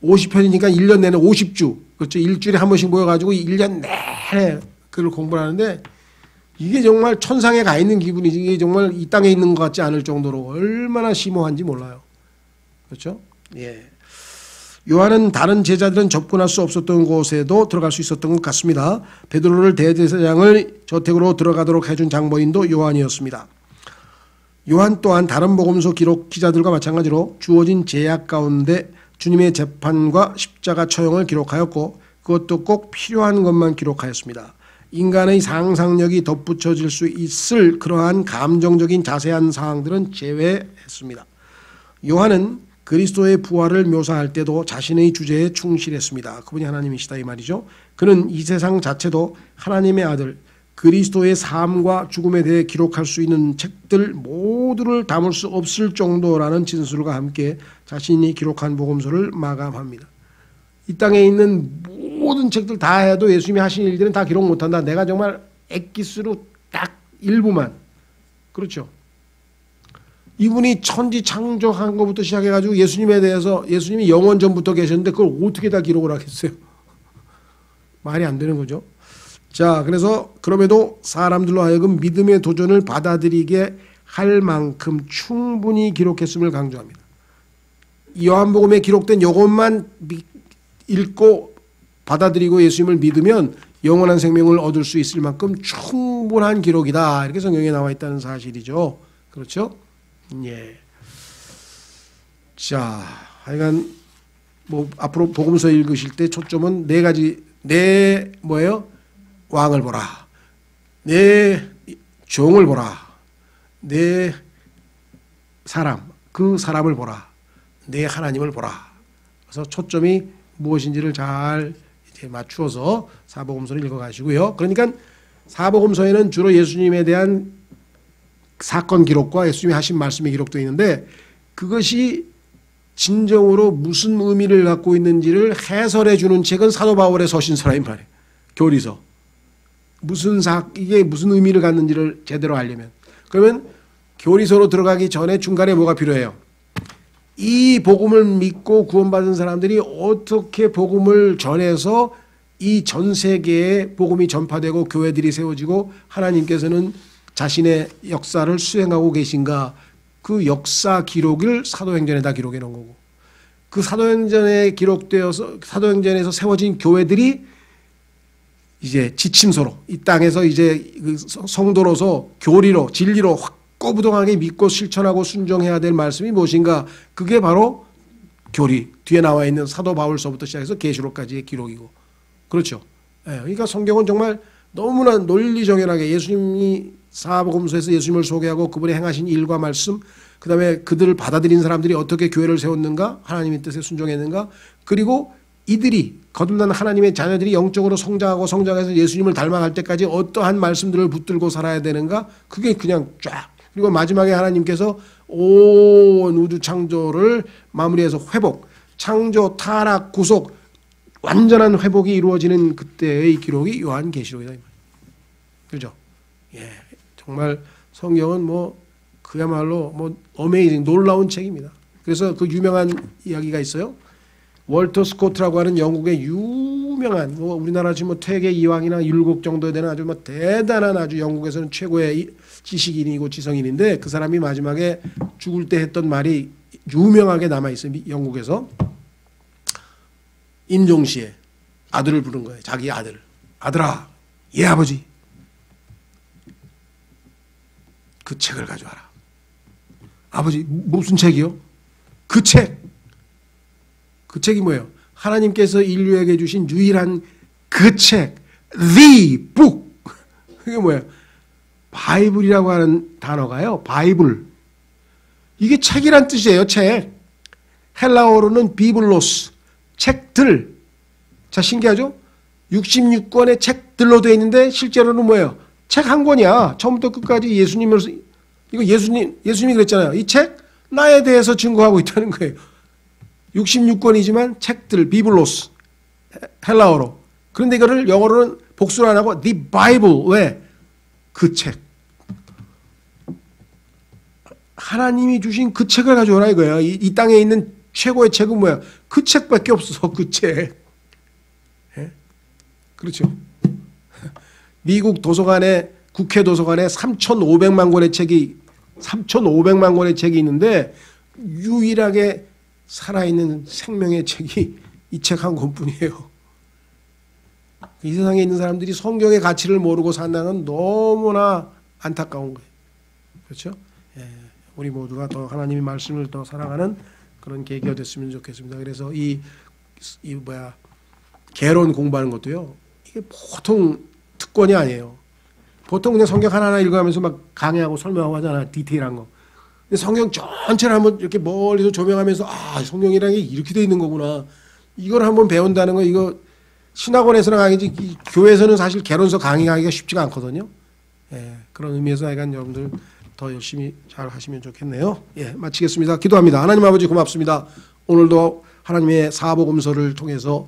50편이니까 1년 내내 50주, 그렇죠. 일주일에 한 번씩 모여가지고 1년 내내 그걸 공부를 하는데 이게 정말 천상에 가 있는 기분이지, 이게 정말 이 땅에 있는 것 같지 않을 정도로 얼마나 심오한지 몰라요. 그렇죠? 예. 요한은 다른 제자들은 접근할 수 없었던 곳에도 들어갈 수 있었던 것 같습니다. 베드로를 대제사장을 저택으로 들어가도록 해준 장본인도 요한이었습니다. 요한 또한 다른 복음서 기록 기자들과 마찬가지로 주어진 제약 가운데 주님의 재판과 십자가 처형을 기록하였고 그것도 꼭 필요한 것만 기록하였습니다. 인간의 상상력이 덧붙여질 수 있을 그러한 감정적인 자세한 사항들은 제외했습니다. 요한은 그리스도의 부활을 묘사할 때도 자신의 주제에 충실했습니다. 그분이 하나님이시다 이 말이죠. 그는 이 세상 자체도 하나님의 아들 그리스도의 삶과 죽음에 대해 기록할 수 있는 책들 모두를 담을 수 없을 정도라는 진술과 함께 자신이 기록한 복음서를 마감합니다. 이 땅에 있는 모든 책들 다 해도 예수님이 하신 일들은 다 기록 못한다. 내가 정말 엑기스로 딱 일부만. 그렇죠. 이분이 천지 창조한 것부터 시작해가지고 예수님에 대해서 예수님이 영원 전부터 계셨는데 그걸 어떻게 다 기록을 하겠어요? 말이 안 되는 거죠. 자, 그래서 그럼에도 사람들로 하여금 믿음의 도전을 받아들이게 할 만큼 충분히 기록했음을 강조합니다. 요한복음에 기록된 이것만 읽고 받아들이고 예수님을 믿으면 영원한 생명을 얻을 수 있을 만큼 충분한 기록이다. 이렇게 성경에 나와 있다는 사실이죠. 그렇죠? 예. 자, 하여간 뭐 앞으로 복음서 읽으실 때 초점은 네 가지, 뭐예요? 왕을 보라. 내 종을 보라. 내 사람, 그 사람을 보라. 내 하나님을 보라. 그래서 초점이 무엇인지를 잘 이제 맞추어서 사복음서를 읽어가시고요. 그러니까 사복음서에는 주로 예수님에 대한 사건 기록과 예수님이 하신 말씀이 기록되어 있는데 그것이 진정으로 무슨 의미를 갖고 있는지를 해설해 주는 책은 사도 바울의 서신서라는 말이에요. 교리서. 이게 무슨 의미를 갖는지를 제대로 알려면. 그러면 교리서로 들어가기 전에 중간에 뭐가 필요해요? 이 복음을 믿고 구원받은 사람들이 어떻게 복음을 전해서 이 전 세계에 복음이 전파되고 교회들이 세워지고 하나님께서는 자신의 역사를 수행하고 계신가, 그 역사 기록을 사도행전에다 기록해 놓은 거고, 그 사도행전에 기록되어서 사도행전에서 세워진 교회들이 이제 지침서로 이 땅에서 이제 그 성도로서 교리로 진리로 확고부동하게 믿고 실천하고 순종해야 될 말씀이 무엇인가, 그게 바로 교리 뒤에 나와 있는 사도 바울서부터 시작해서 계시록까지의 기록이고, 그렇죠. 예, 그러니까 성경은 정말 너무나 논리정연하게 예수님이 사복음서에서 예수님을 소개하고 그분이 행하신 일과 말씀, 그 다음에 그들을 받아들인 사람들이 어떻게 교회를 세웠는가, 하나님의 뜻에 순종했는가, 그리고 이들이 거듭난 하나님의 자녀들이 영적으로 성장하고 성장해서 예수님을 닮아갈 때까지 어떠한 말씀들을 붙들고 살아야 되는가, 그게 그냥 쫙. 그리고 마지막에 하나님께서 온 우주 창조를 마무리해서 회복, 창조, 타락, 구속, 완전한 회복이 이루어지는 그때의 기록이 요한계시록이다. 그죠? 예, 정말 성경은 뭐 그야말로 뭐 어메이징, 놀라운 책입니다. 그래서 그 유명한 이야기가 있어요. 월터 스코트라고 하는 영국의 유명한, 뭐 우리나라 지금 뭐 퇴계 이왕이나 율곡 정도 되는 아주 뭐 대단한, 아주 영국에서는 최고의 지식인이고 지성인인데, 그 사람이 마지막에 죽을 때 했던 말이 유명하게 남아 있어요. 영국에서 임종시에 아들을 부른 거예요. 자기 아들. 아들아, 예 아버지, 그 책을 가져와라. 아버지, 무슨 책이요? 그 책. 그 책이 뭐예요? 하나님께서 인류에게 주신 유일한 그 책, the book. 그게 뭐예요? 바이블이라고 하는 단어가요. 바이블. 이게 책이란 뜻이에요. 책. 헬라어로는 비블로스, 책들. 자, 신기하죠? 66권의 책들로 되어 있는데 실제로는 뭐예요? 책 한 권이야. 처음부터 끝까지 예수님을, 이거 예수님이 그랬잖아요. 이 책 나에 대해서 증거하고 있다는 거예요. 66권이지만 책들, 비블로스, 헬라어로. 그런데 이거를 영어로는 복수를 안 하고 the Bible. 왜? 그 책. 하나님이 주신 그 책을 가져오라 이거예요. 이 땅에 있는 최고의 책은 뭐야? 그 책밖에 없어. 그 책. 예? 그렇죠. 미국 도서관에, 국회 도서관에 3,500만 권의 책이 있는데 유일하게 살아있는 생명의 책이 이 책 한 권뿐이에요. 이 세상에 있는 사람들이 성경의 가치를 모르고 산다는 건 너무나 안타까운 거예요. 그렇죠? 예, 우리 모두가 더 하나님의 말씀을 더 사랑하는 그런 계기가 됐으면 좋겠습니다. 그래서 개론 공부하는 것도요, 이게 보통 특권이 아니에요. 보통 그냥 성경 하나하나 읽어가면서 막 강의하고 설명하고 하잖아, 디테일한 거. 근데 성경 전체를 한번 이렇게 멀리서 조명하면서, 아, 성경이라는 게 이렇게 돼 있는 거구나. 이걸 한번 배운다는 거, 이거 신학원에서는 강의지, 교회에서는 사실 개론서 강의하기가 쉽지가 않거든요. 예, 그런 의미에서 하여간 여러분들 더 열심히 잘 하시면 좋겠네요. 예, 마치겠습니다. 기도합니다. 하나님 아버지 고맙습니다. 오늘도 하나님의 사복음서를 통해서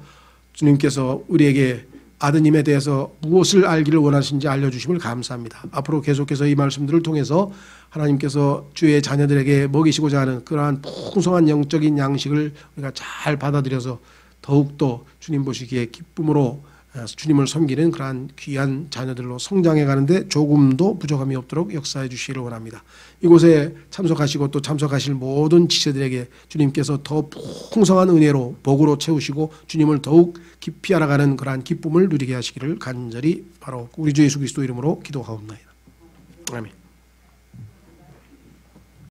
주님께서 우리에게 아드님에 대해서 무엇을 알기를 원하시는지 알려주심을 감사합니다. 앞으로 계속해서 이 말씀들을 통해서 하나님께서 주의 자녀들에게 먹이시고자 하는 그러한 풍성한 영적인 양식을 우리가 잘 받아들여서 더욱더 주님 보시기에 기쁨으로 주님을 섬기는 그러한 귀한 자녀들로 성장해 가는데 조금도 부족함이 없도록 역사해 주시기를 원합니다. 이곳에 참석하시고 또 참석하실 모든 지체들에게 주님께서 더 풍성한 은혜로 복으로 채우시고 주님을 더욱 깊이 알아가는 그러한 기쁨을 누리게 하시기를 간절히 바로 우리 주 예수 그리스도 이름으로 기도하옵나이다. 아멘.